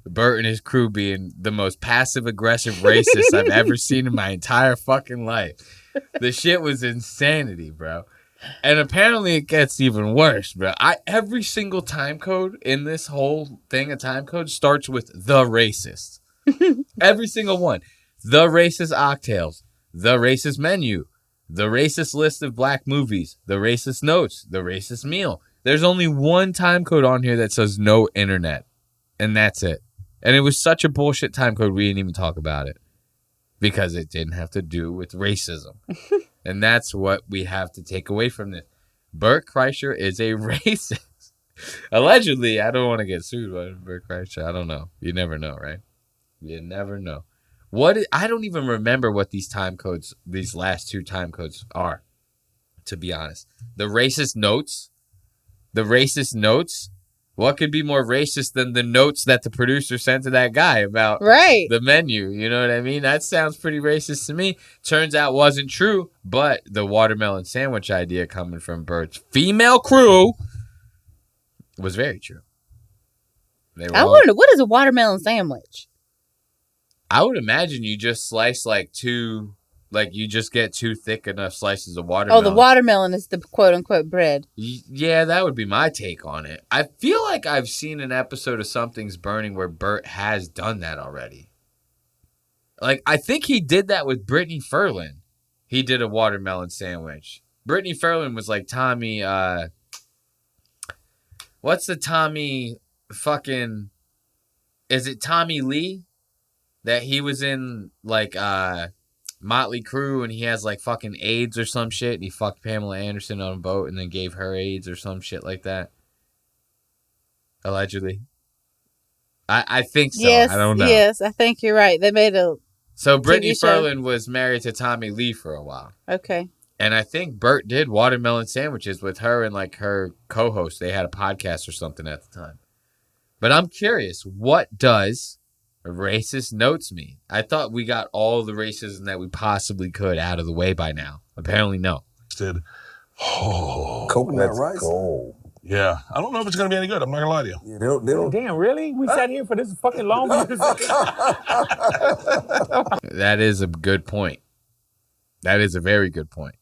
Bert and his crew being the most passive-aggressive racist I've ever seen in my entire fucking life. The shit was insanity, bro. And apparently it gets even worse, bro. Every single time code in this whole thing, a time code, starts with the racist. Every single one. The racist oxtails. The racist menu. The racist list of black movies. The racist notes. The racist meal. There's only one time code on here that says no internet. And that's it. And it was such a bullshit time code, we didn't even talk about it. Because it didn't have to do with racism. And that's what we have to take away from this. Bert Kreischer is a racist. Allegedly, I don't want to get sued by Bert Kreischer. I don't know. You never know, right? You never know. I don't even remember what these time codes, these last two time codes are, to be honest. The racist notes. What could be more racist than the notes that the producer sent to that guy about the menu? You know what I mean? That sounds pretty racist to me. Turns out wasn't true, but the watermelon sandwich idea coming from Bert's female crew was very true. I wonder, what is a watermelon sandwich? I would imagine you just slice you just get two thick enough slices of watermelon. Oh, the watermelon is the quote-unquote bread. Yeah, that would be my take on it. I feel like I've seen an episode of Something's Burning where Bert has done that already. Like, I think he did that with Brittany Ferlin. He did a watermelon sandwich. Brittany Ferlin was like Tommy, what's the Tommy fucking, is it Tommy Lee? That he was in, like, Motley Crue, and he has like fucking AIDS or some shit, and he fucked Pamela Anderson on a boat and then gave her AIDS or some shit like that. Allegedly. I think so. Yes, I don't know. Yes, I think you're right. They made a So Brittany Ferlin was married to Tommy Lee for a while. Okay. And I think Bert did watermelon sandwiches with her and like her co-host. They had a podcast or something at the time. But I'm curious, what does racist notes mean? I thought we got all the racism that we possibly could out of the way by now. Apparently, no. Oh, coconut rice. Go. Yeah, I don't know if it's gonna be any good. I'm not gonna lie to you. Yeah, they don't. Damn, really? We sat here for this fucking long. That is a good point. That is a very good point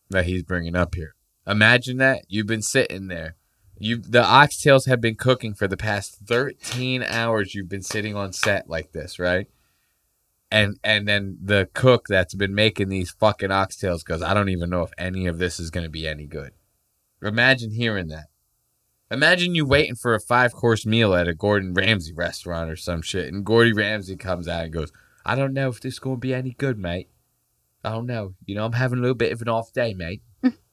that he's bringing up here. Imagine that. You've been sitting there. The oxtails have been cooking for the past 13 hours. You've been sitting on set like this, right? And then the cook that's been making these fucking oxtails goes, I don't even know if any of this is going to be any good. Imagine hearing that. Imagine you waiting for a 5-course meal at a Gordon Ramsay restaurant or some shit, and Gordon Ramsay comes out and goes, I don't know if this is going to be any good, mate. I don't know. I'm having a little bit of an off day, mate.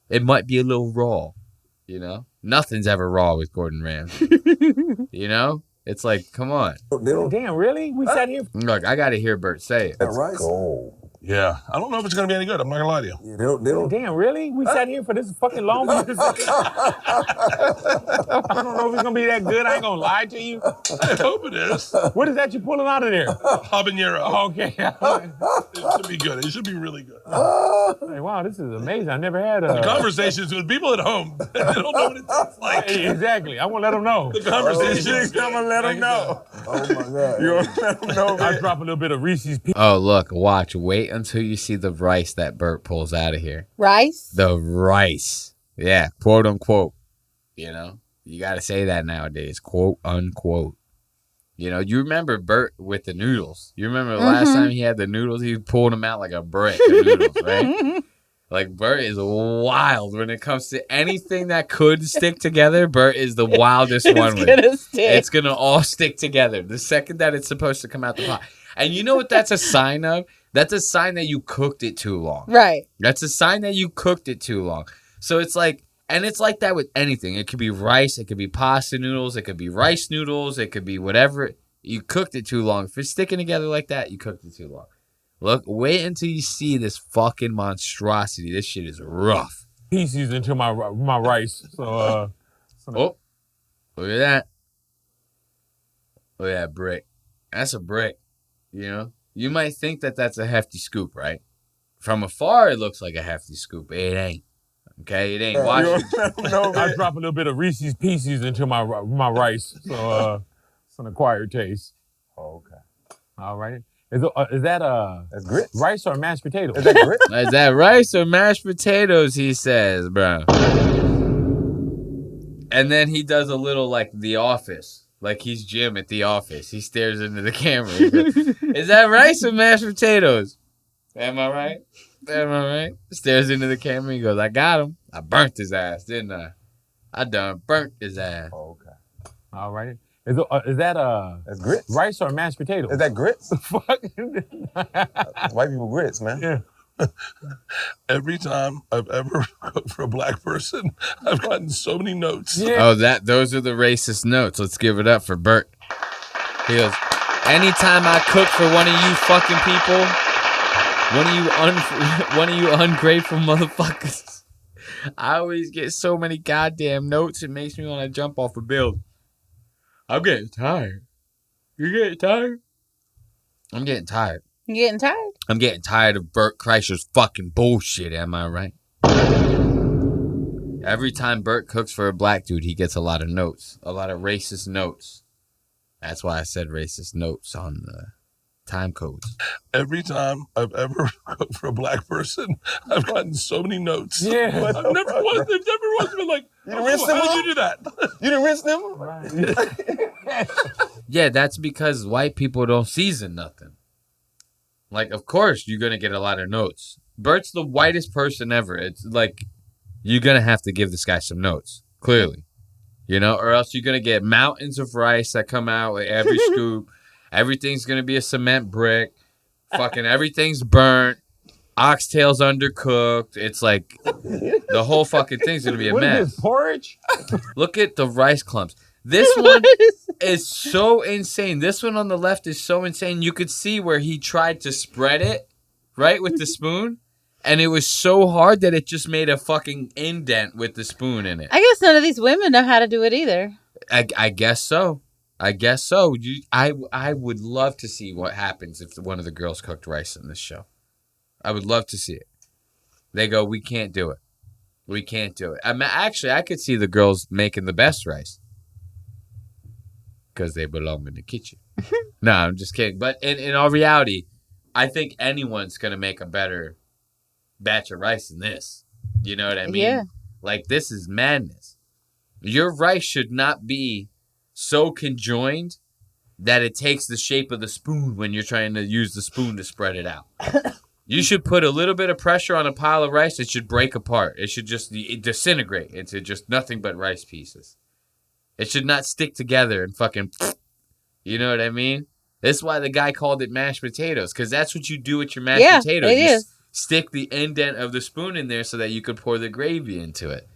It might be a little raw, Nothing's ever raw with Gordon Ramsay. It's like, come on. Damn, really? We sat here. Look, I got to hear Bert say it. That's gold. Yeah, I don't know if it's gonna be any good. I'm not gonna lie to you. Yeah, they don't. Damn, really? We sat here for this fucking long. I don't know if it's gonna be that good. I ain't gonna lie to you. I hope it is. What is that you pulling out of there? Habanero. Okay. It should be good. It should be really good. Hey, wow, this is amazing. I never had a conversations with people at home. They don't know what it tastes like. Hey, exactly. I'm gonna let them know. The conversations. I'm gonna let them know. Oh my God. You're gonna let them know. I drop a little bit of Reese's. Oh, look, watch. Wait until you see the rice that Bert pulls out of here. Rice? The rice. Yeah, quote unquote. You got to say that nowadays, quote unquote. You remember Bert with the noodles. You remember the last time he had the noodles, he pulled them out like a brick of noodles, right? Like, Bert is wild when it comes to anything that could stick together. Bert is the wildest one with it. It's going to all stick together the second that it's supposed to come out the pot. And you know what that's a sign of? That's a sign that you cooked it too long. Right. That's a sign that you cooked it too long. So it's like, and it's like that with anything. It could be rice. It could be pasta noodles. It could be rice noodles. It could be whatever. You cooked it too long. If it's sticking together like that, you cooked it too long. Look, wait until you see this fucking monstrosity. This shit is rough. Pieces into my rice. So, oh, look at that. Look at that brick. That's a brick. You might think that that's a hefty scoop, right? From afar, it looks like a hefty scoop. It ain't. Okay, it ain't. Watch it. I drop a little bit of Reese's Pieces into my rice. So, it's an acquired taste. Oh, okay. All right. Is that That's grits. Rice or mashed potatoes? Is that grits? Is that rice or mashed potatoes, he says, bro. And then he does a little like The Office. Like he's Jim at The Office. He stares into the camera. He goes, is that rice or mashed potatoes? Am I right? Am I right? Stares into the camera. He goes, I got him. I burnt his ass, didn't I? I done burnt his ass. Oh, okay. All right. Is that That's grits. Rice or mashed potatoes? Is that grits? Fuck. White people grits, man. Yeah. Every time I've ever cooked for a black person, I've gotten so many notes. Yeah. Oh, those are the racist notes. Let's give it up for Bert. He goes, anytime I cook for one of you fucking people, one of you ungrateful motherfuckers, I always get so many goddamn notes. It makes me want to jump off a building. I'm getting tired. You getting tired? I'm getting tired. You getting tired? I'm getting tired of Bert Kreischer's fucking bullshit, am I right? Every time Bert cooks for a black dude, he gets a lot of notes. A lot of racist notes. That's why I said racist notes on the time codes. Every time I've ever cooked for a black person, I've gotten so many notes. Yeah. They've never once been like, You done rinsed them? how did you do that? You done rinsed them? Right. Yeah, that's because white people don't season nothing. Like, of course, you're going to get a lot of notes. Bert's the whitest person ever. It's like, you're going to have to give this guy some notes, clearly. Or else you're going to get mountains of rice that come out with every scoop. Everything's going to be a cement brick. Fucking everything's burnt. Oxtail's undercooked. It's like, the whole fucking thing's going to be a What mess. is this, porridge? Look at the rice clumps. This one is so insane. This one on the left is so insane. You could see where he tried to spread it, right, with the spoon. And it was so hard that it just made a fucking indent with the spoon in it. I guess none of these women know how to do it either. I guess so. I guess so. I would love to see what happens if one of the girls cooked rice in this show. I would love to see it. They go, we can't do it. We can't do it. Actually, I could see the girls making the best rice. Because they belong in the kitchen. No, I'm just kidding. But in all reality, I think anyone's going to make a better batch of rice than this. You know what I mean? Yeah. Like, this is madness. Your rice should not be so conjoined that it takes the shape of the spoon when you're trying to use the spoon to spread it out. You should put a little bit of pressure on a pile of rice. It should break apart. It should just disintegrate into just nothing but rice pieces. It should not stick together and fucking, you know what I mean? That's why the guy called it mashed potatoes, because that's what you do with your mashed potatoes. It is. Stick the indent of the spoon in there so that you could pour the gravy into it.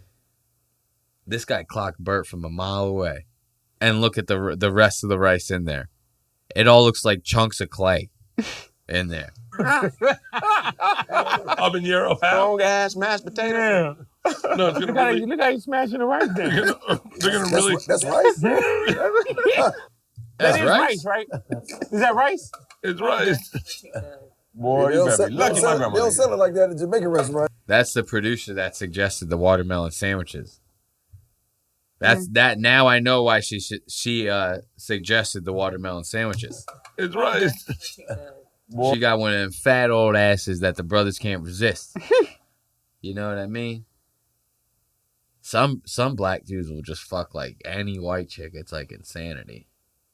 This guy clocked Bert from a mile away. And look at the rest of the rice in there. It all looks like chunks of clay in there. Habanero. Strong ass mashed potato. Yeah. No, it's Look gonna how you smashing the rice down. they're gonna really. That's rice. That is rice. rice, right? Is that rice? It's rice. Boy, They you don't better sell, be they lucky don't my sell, grandma. they don't sell it like that at Jamaican restaurants. That's the producer that suggested the watermelon sandwiches. That's that. Now I know why she suggested the watermelon sandwiches. It's rice. She got one of them fat old asses that the brothers can't resist. You know what I mean? Some black dudes will just fuck like any white chick. It's like insanity.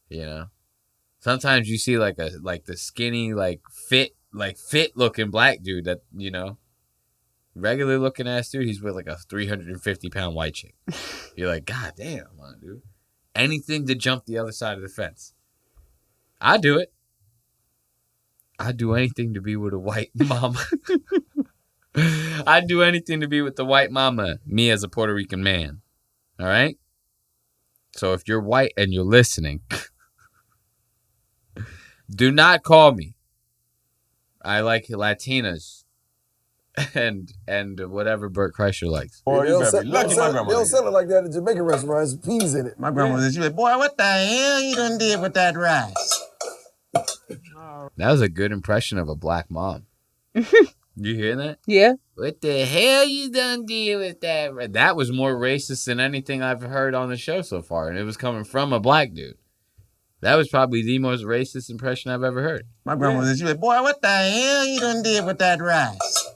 You know? Sometimes you see like the skinny, fit looking black dude that, you know, regular looking ass dude, he's with like a 350-pound white chick. You're like, God damn, man, dude. Anything to jump the other side of the fence. I do it. I'd do anything to be with a white mama. I'd do anything to be with the white mama, me as a Puerto Rican man. All right? So if you're white and you're listening, do not call me. I like Latinas and whatever Bert Kreischer likes. Boy, They you don't better sell, be they don't lucky my sell, grandma. they don't sell it like that at Jamaican restaurants. Peas in it. My grandma said, she like, boy, what the hell you done did with that rice? That was a good impression of a black mom. You hear that? Yeah. What the hell you done did with that? That was more racist than anything I've heard on the show so far, and it was coming from a black dude. That was probably the most racist impression I've ever heard. My grandma said, she like, boy, what the hell you done did with that rice?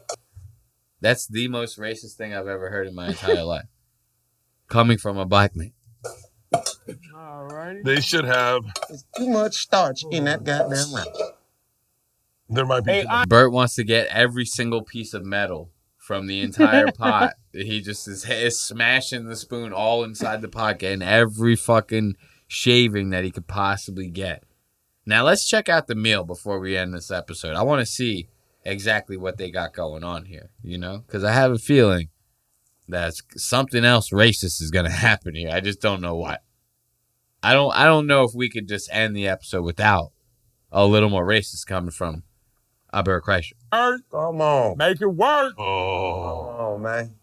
That's the most racist thing I've ever heard in my entire life. Coming from a black man. Alrighty. They should have. There's too much starch in that goddamn rice. There might be. Bert wants to get every single piece of metal from the entire pot. He just is smashing the spoon all inside the pot, getting every fucking shaving that he could possibly get. Now let's check out the meal before we end this episode. I want to see exactly what they got going on here, you know? Because I have a feeling that something else racist is going to happen here. I just don't know what. I don't know if we could just end the episode without a little more racist coming from Bert Kreischer. Come on. Make it work. Oh, man.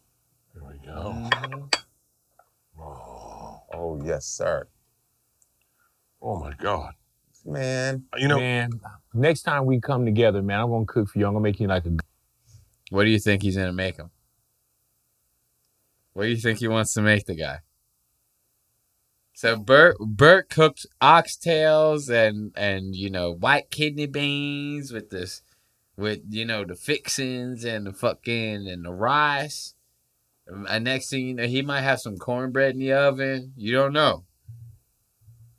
Here we go. Oh, yes, sir. Oh my God. Man. You know, Man, next time we come together, man, I'm gonna cook for you. I'm gonna make you like a. What do you think he's gonna make him? What do you think he wants to make the guy? So Bert cooked oxtails and you know, white kidney beans with you know, the fixins and the fucking and the rice. And next thing you know, he might have some cornbread in the oven. You don't know.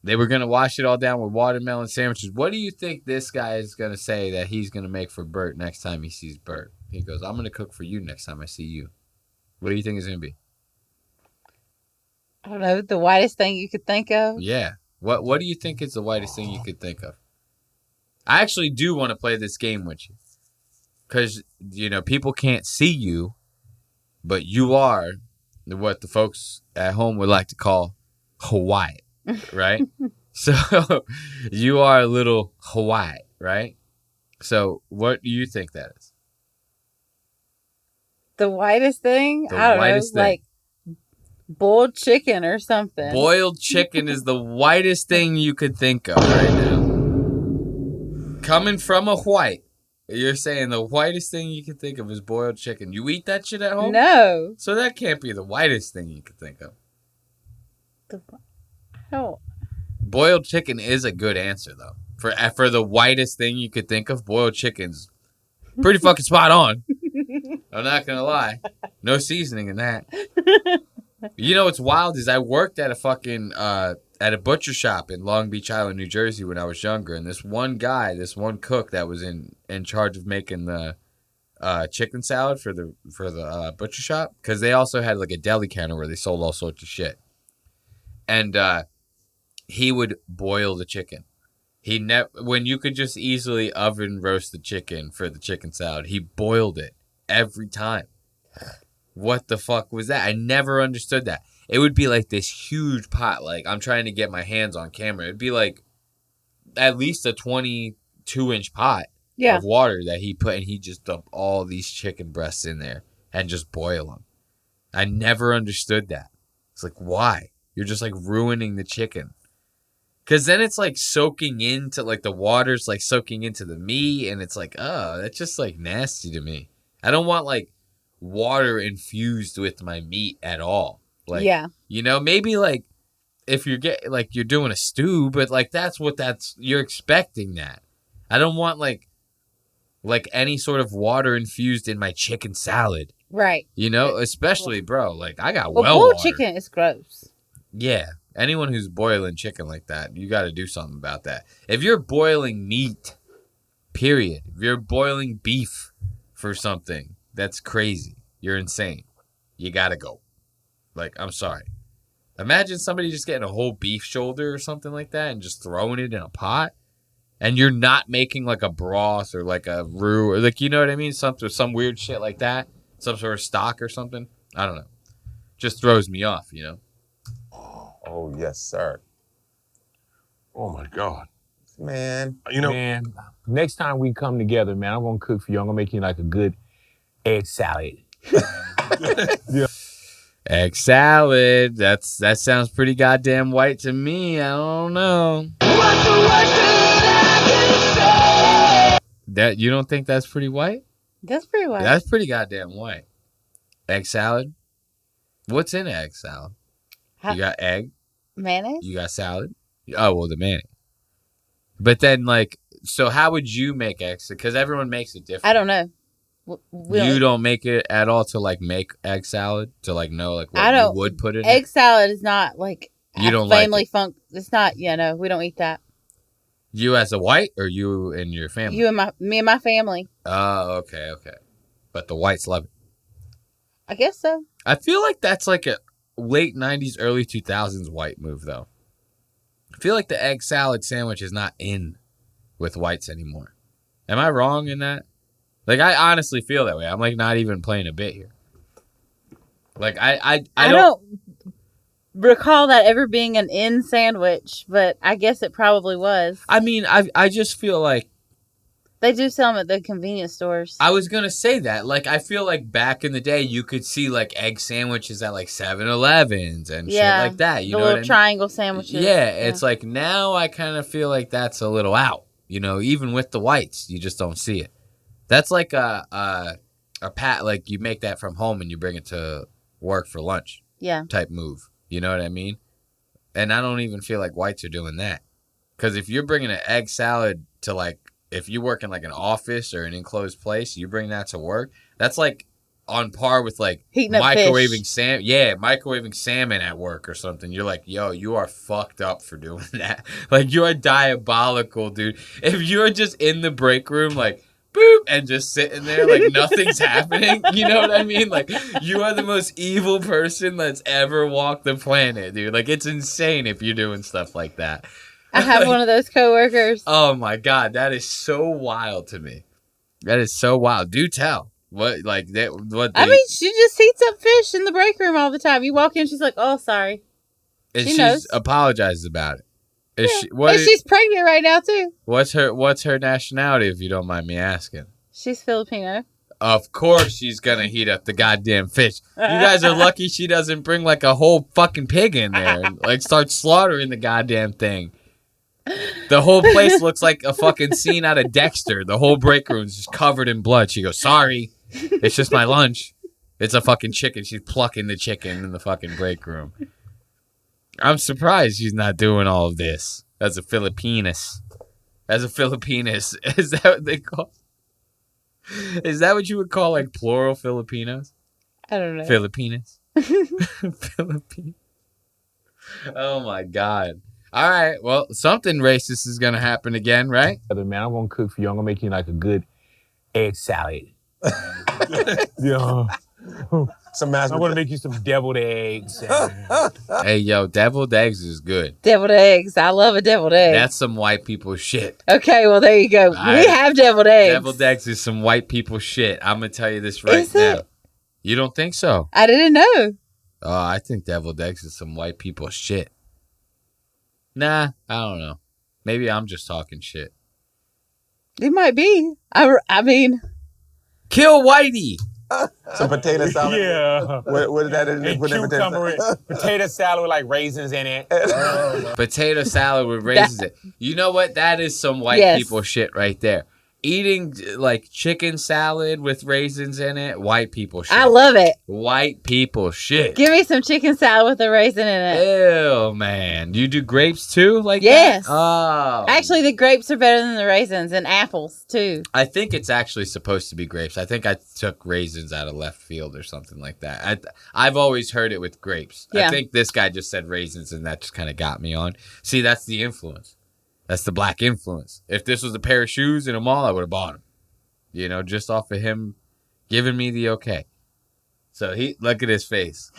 They were gonna wash it all down with watermelon sandwiches. What do you think this guy is gonna say that he's gonna make for Bert next time he sees Bert? He goes, "I'm gonna cook for you next time I see you." What do you think it's gonna be? I don't know, the whitest thing you could think of. Yeah. What do you think is the whitest thing you could think of? I actually do want to play this game with you. Because, you know, people can't see you, but you are what the folks at home would like to call Hawaii, right? So you are a little Hawaii, right? So what do you think that is? The whitest thing? The I don't whitest know, thing. like boiled chicken or something. Boiled chicken is the whitest thing you could think of right now. Coming from a white, You're saying the whitest thing you can think of is boiled chicken. You eat that shit at home? No. So that can't be the whitest thing you could think of. Hell. Boiled chicken is a good answer, though. For the whitest thing you could think of, boiled chicken's pretty fucking spot on. I'm not going to lie. No seasoning in that. You know what's wild is I worked at a fucking... at a butcher shop in Long Beach Island, New Jersey when I was younger. And this one cook that was in charge of making the chicken salad for the butcher shop, because they also had like a deli counter where they sold all sorts of shit. And he would boil the chicken. When you could just easily oven roast the chicken for the chicken salad, he boiled it every time. What the fuck was that? I never understood that. It would be like this huge pot. Like, I'm trying to get my hands on camera. It'd be like at least a 22-inch pot of water that he put, and he just dumped all these chicken breasts in there and just boil them. I never understood that. It's like, why? You're just like ruining the chicken. Because then it's like soaking into, like the water's like soaking into the meat, and it's like, oh, that's just like nasty to me. I don't want like water infused with my meat at all. Like, you know, maybe like if you're you're doing a stew, but like you're expecting that. I don't want like any sort of water infused in my chicken salad. Right. You know, especially, bro, like I got boiled water. Chicken is gross. Yeah. Anyone who's boiling chicken like that, you got to do something about that. If you're boiling meat, period. If you're boiling beef for something, that's crazy. You're insane. You got to go. Like, I'm sorry. Imagine somebody just getting a whole beef shoulder or something like that and just throwing it in a pot. And you're not making like a broth or like a roux or like, you know what I mean? Some weird shit like that. Some sort of stock or something. I don't know. Just throws me off, you know? Oh, yes, sir. Oh, my God. Man. You know. Man, next time we come together, man, I'm going to cook for you. I'm going to make you like a good egg salad. Yeah. Egg salad. That sounds pretty goddamn white to me. I don't know. You don't think that's pretty white? That's pretty white. That's pretty goddamn white. Egg salad. What's in egg salad? You got egg. Mayonnaise? You got salad. Oh, well, the mayonnaise. But then, like, so how would you make egg salad? Because everyone makes it different. I don't know. You don't make it at all to like make egg salad to like know like what you would put in egg salad is not like you don't family like funk. It's not. No, we don't eat that. You as a white or you and your family? Me and my family. Oh, okay. But the whites love it. I guess so. I feel like that's like a late 90s, early 2000s white move though. I feel like the egg salad sandwich is not in with whites anymore. Am I wrong in that? Like, I honestly feel that way. I'm, like, not even playing a bit here. Like, I don't recall that ever being an in sandwich, but I guess it probably was. I mean, I just feel like... They do sell them at the convenience stores. I was going to say that. Like, I feel like back in the day, you could see, like, egg sandwiches at, like, 7-Elevens and shit like that. You know little triangle sandwiches. Yeah, it's like, now I kind of feel like that's a little out. You know, even with the whites, you just don't see it. That's like a pat, like you make that from home and you bring it to work for lunch. Yeah. Type move. You know what I mean? And I don't even feel like whites are doing that. Because if you're bringing an egg salad to like, if you work in like an office or an enclosed place, you bring that to work. That's like on par with like microwaving salmon. Yeah, microwaving salmon at work or something. You're like, yo, you are fucked up for doing that. Like you are diabolical, dude. If you're just in the break room, like, boop, and just sitting there like nothing's happening. You know what I mean? Like, you are the most evil person that's ever walked the planet, dude. Like, it's insane if you're doing stuff like that. I have one of those coworkers. Oh, my God. That is so wild to me. That is so wild. Do tell. What, like, that? What? I mean, she just heats up fish in the break room all the time. You walk in, she's like, oh, sorry. She knows. Apologizes about it. She's pregnant right now too. What's her nationality, if you don't mind me asking? She's Filipino. Of course she's gonna heat up the goddamn fish. You guys are lucky she doesn't bring like a whole fucking pig in there and like start slaughtering the goddamn thing. The whole place looks like a fucking scene out of Dexter. The whole break room is just covered in blood. She goes, sorry, it's just my lunch. It's a fucking chicken. She's plucking the chicken in the fucking break room. I'm surprised she's not doing all of this as a Filipinus. As a Filipinus. Is that what they call? Is that what you would call like plural Filipinos? I don't know. Filipinas. Philippines. Oh my God. All right. Well, something racist is going to happen again, right? Man, I'm going to cook for you. I'm going to make you like a good egg salad. Yeah. Some mashed I'm going to make you some deviled eggs. Hey, yo, deviled eggs is good. Deviled eggs. I love a deviled egg. That's some white people shit. Okay, well, there you go. We have deviled eggs. Deviled eggs is some white people shit. I'm going to tell you this right now. You don't think so? I didn't know. Oh, I think deviled eggs is some white people shit. Nah, I don't know. Maybe I'm just talking shit. It might be. I mean. Kill Whitey. Some potato salad. Yeah. What is that? And cucumber, potato salad with like raisins in it. Potato salad with raisins in it. You know what? That is some white people shit right there. Eating like chicken salad with raisins in it, white people shit. I love it. White people shit. Give me some chicken salad with a raisin in it. Ew, man. You do grapes too? Like yes. That? Oh. Actually, the grapes are better than the raisins, and apples too. I think it's actually supposed to be grapes. I think I took raisins out of left field or something like that. I've always heard it with grapes. Yeah. I think this guy just said raisins, and that just kind of got me on. See, that's the influence. That's the black influence. If this was a pair of shoes in a mall, I would have bought them. You know, just off of him giving me the okay. So look at his face.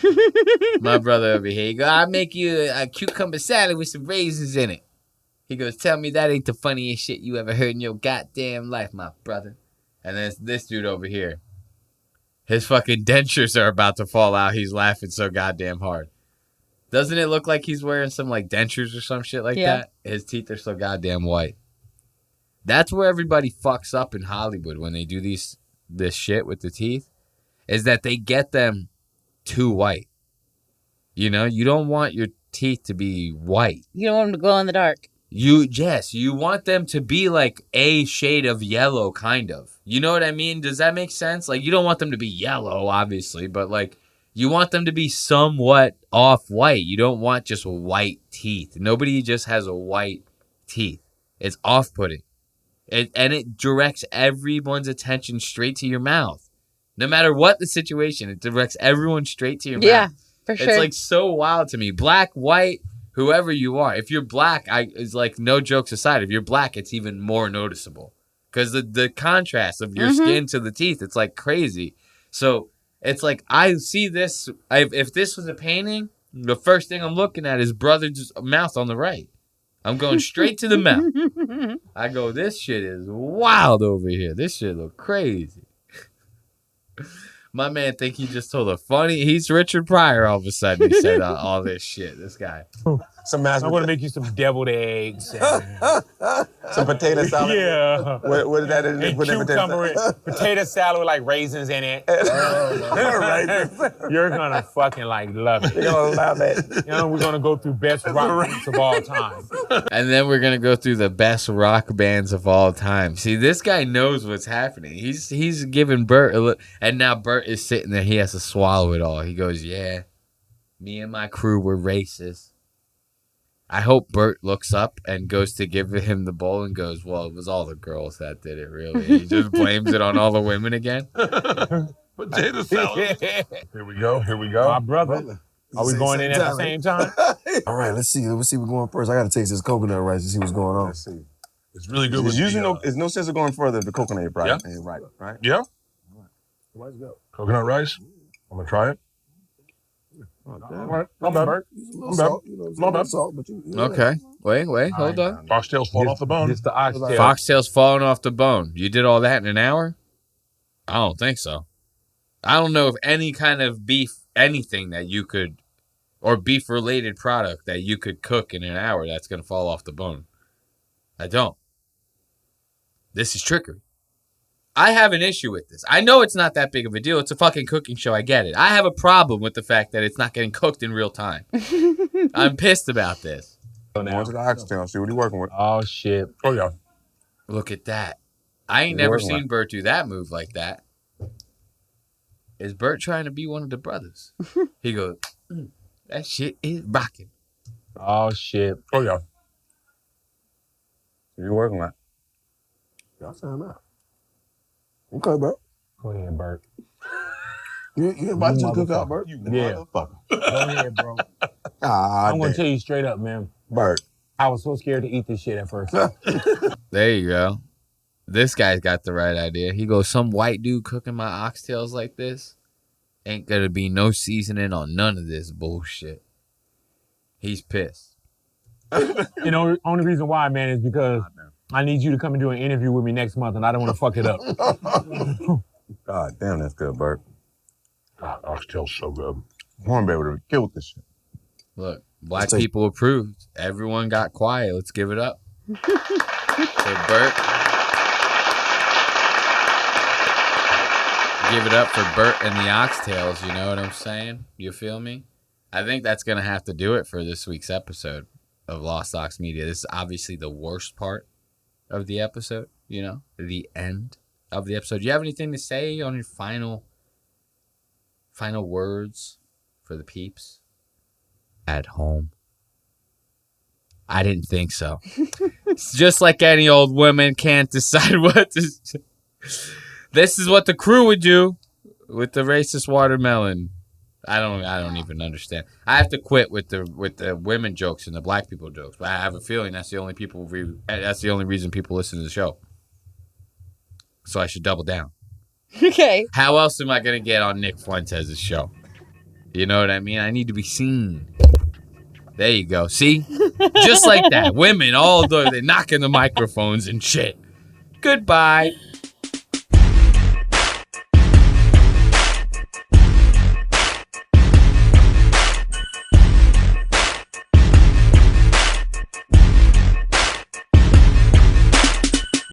My brother over here, he goes, I'll make you a cucumber salad with some raisins in it. He goes, tell me that ain't the funniest shit you ever heard in your goddamn life, my brother. And then this dude over here, his fucking dentures are about to fall out. He's laughing so goddamn hard. Doesn't it look like he's wearing some like dentures or some shit like that? His teeth are so goddamn white. That's where everybody fucks up in Hollywood when they do this shit with the teeth, is that they get them too white. You know, you don't want your teeth to be white. You don't want them to glow in the dark. You want them to be like a shade of yellow, kind of. You know what I mean? Does that make sense? Like, you don't want them to be yellow, obviously, but like, you want them to be somewhat off-white. You don't want just white teeth. Nobody just has a white teeth. It's off-putting. And it directs everyone's attention straight to your mouth. No matter what the situation, it directs everyone straight to your mouth. Yeah, for sure. It's like so wild to me. Black, white, whoever you are. If you're black, it's like, no jokes aside, if you're black, it's even more noticeable. Because the contrast of your skin to the teeth, it's like crazy. So it's like, I see this, if this was a painting, the first thing I'm looking at is brother's mouth on the right. I'm going straight to the mouth. I go, this shit is wild over here. This shit look crazy. My man think he just told a funny, he's Richard Pryor all of a sudden. He said all this shit, this guy. I'm going to make you some deviled eggs. Some potato salad. Yeah. What is that? And cucumber, potato salad with like raisins in it. You're going to fucking like love it. You're going to love it. You know, we're going to go through best rock bands of all time. And then we're going to go through the best rock bands of all time. See, this guy knows what's happening. He's giving Bert a look. And now Bert is sitting there. He has to swallow it all. He goes, yeah, me and my crew were racist. I hope Bert looks up and goes to give him the bowl and goes, well, it was all the girls that did it, really. He just blames it on all the women again. Potato salad. Here we go. My brother. Are we going in at the same time? All right, let's see. Let's see what's going first. I got to taste this coconut rice and see what's going on. Let's see. It's really good. There's usually no sense of going further if the coconut ain't right. Yeah. Right. Yeah. Let's go. Coconut rice. I'm going to try it. All right. Not bad. Not bad salt, but Okay. Wait, hold on. Foxtails falling off the bone. It's the oxtail. Foxtails falling off the bone. You did all that in an hour? I don't think so. I don't know if any kind of beef, anything that you could, or beef-related product that you could cook in an hour that's going to fall off the bone. I don't. This is trickery. I have an issue with this. I know it's not that big of a deal. It's a fucking cooking show. I get it. I have a problem with the fact that it's not getting cooked in real time. I'm pissed about this. Going to the oxtail, see what he working with. Oh shit. Oh yeah. Look at that. I ain't never seen Bert do that move like that. Is Bert trying to be one of the brothers? He goes, that shit is rocking. Oh shit. Oh yeah. You working with? Y'all sound out. Okay, bro. Go ahead, Bert. You about to cook out, Bert? Yeah. Motherfucker. Go ahead, bro. Ah, I'm gonna tell you straight up, man. Bert. I was so scared to eat this shit at first. There you go. This guy's got the right idea. He goes, some white dude cooking my oxtails like this ain't gonna be no seasoning on none of this bullshit. He's pissed. You know, only reason why, man, is because I need you to come and do an interview with me next month, and I don't want to fuck it up. God damn, that's good, Bert. Oxtail's so good. Hornbear would have killed this shit. Look, black people approved. Everyone got quiet. Let's give it up. So Bert. Give it up for Bert and the oxtails, you know what I'm saying? You feel me? I think that's going to have to do it for this week's episode of Lost Ox Media. This is obviously the worst part of the episode, you know, the end of the episode. Do you have anything to say on your final words for the peeps at home? I didn't think so. It's just like any old woman can't decide what to say. This is what the crew would do with the racist watermelon. I don't even understand. I have to quit with the women jokes and the black people jokes. But I have a feeling that's the only reason people listen to the show. So I should double down. Okay. How else am I gonna get on Nick Fuentes' show? You know what I mean? I need to be seen. There you go. See? Just like that. Women all they're knocking the microphones and shit. Goodbye.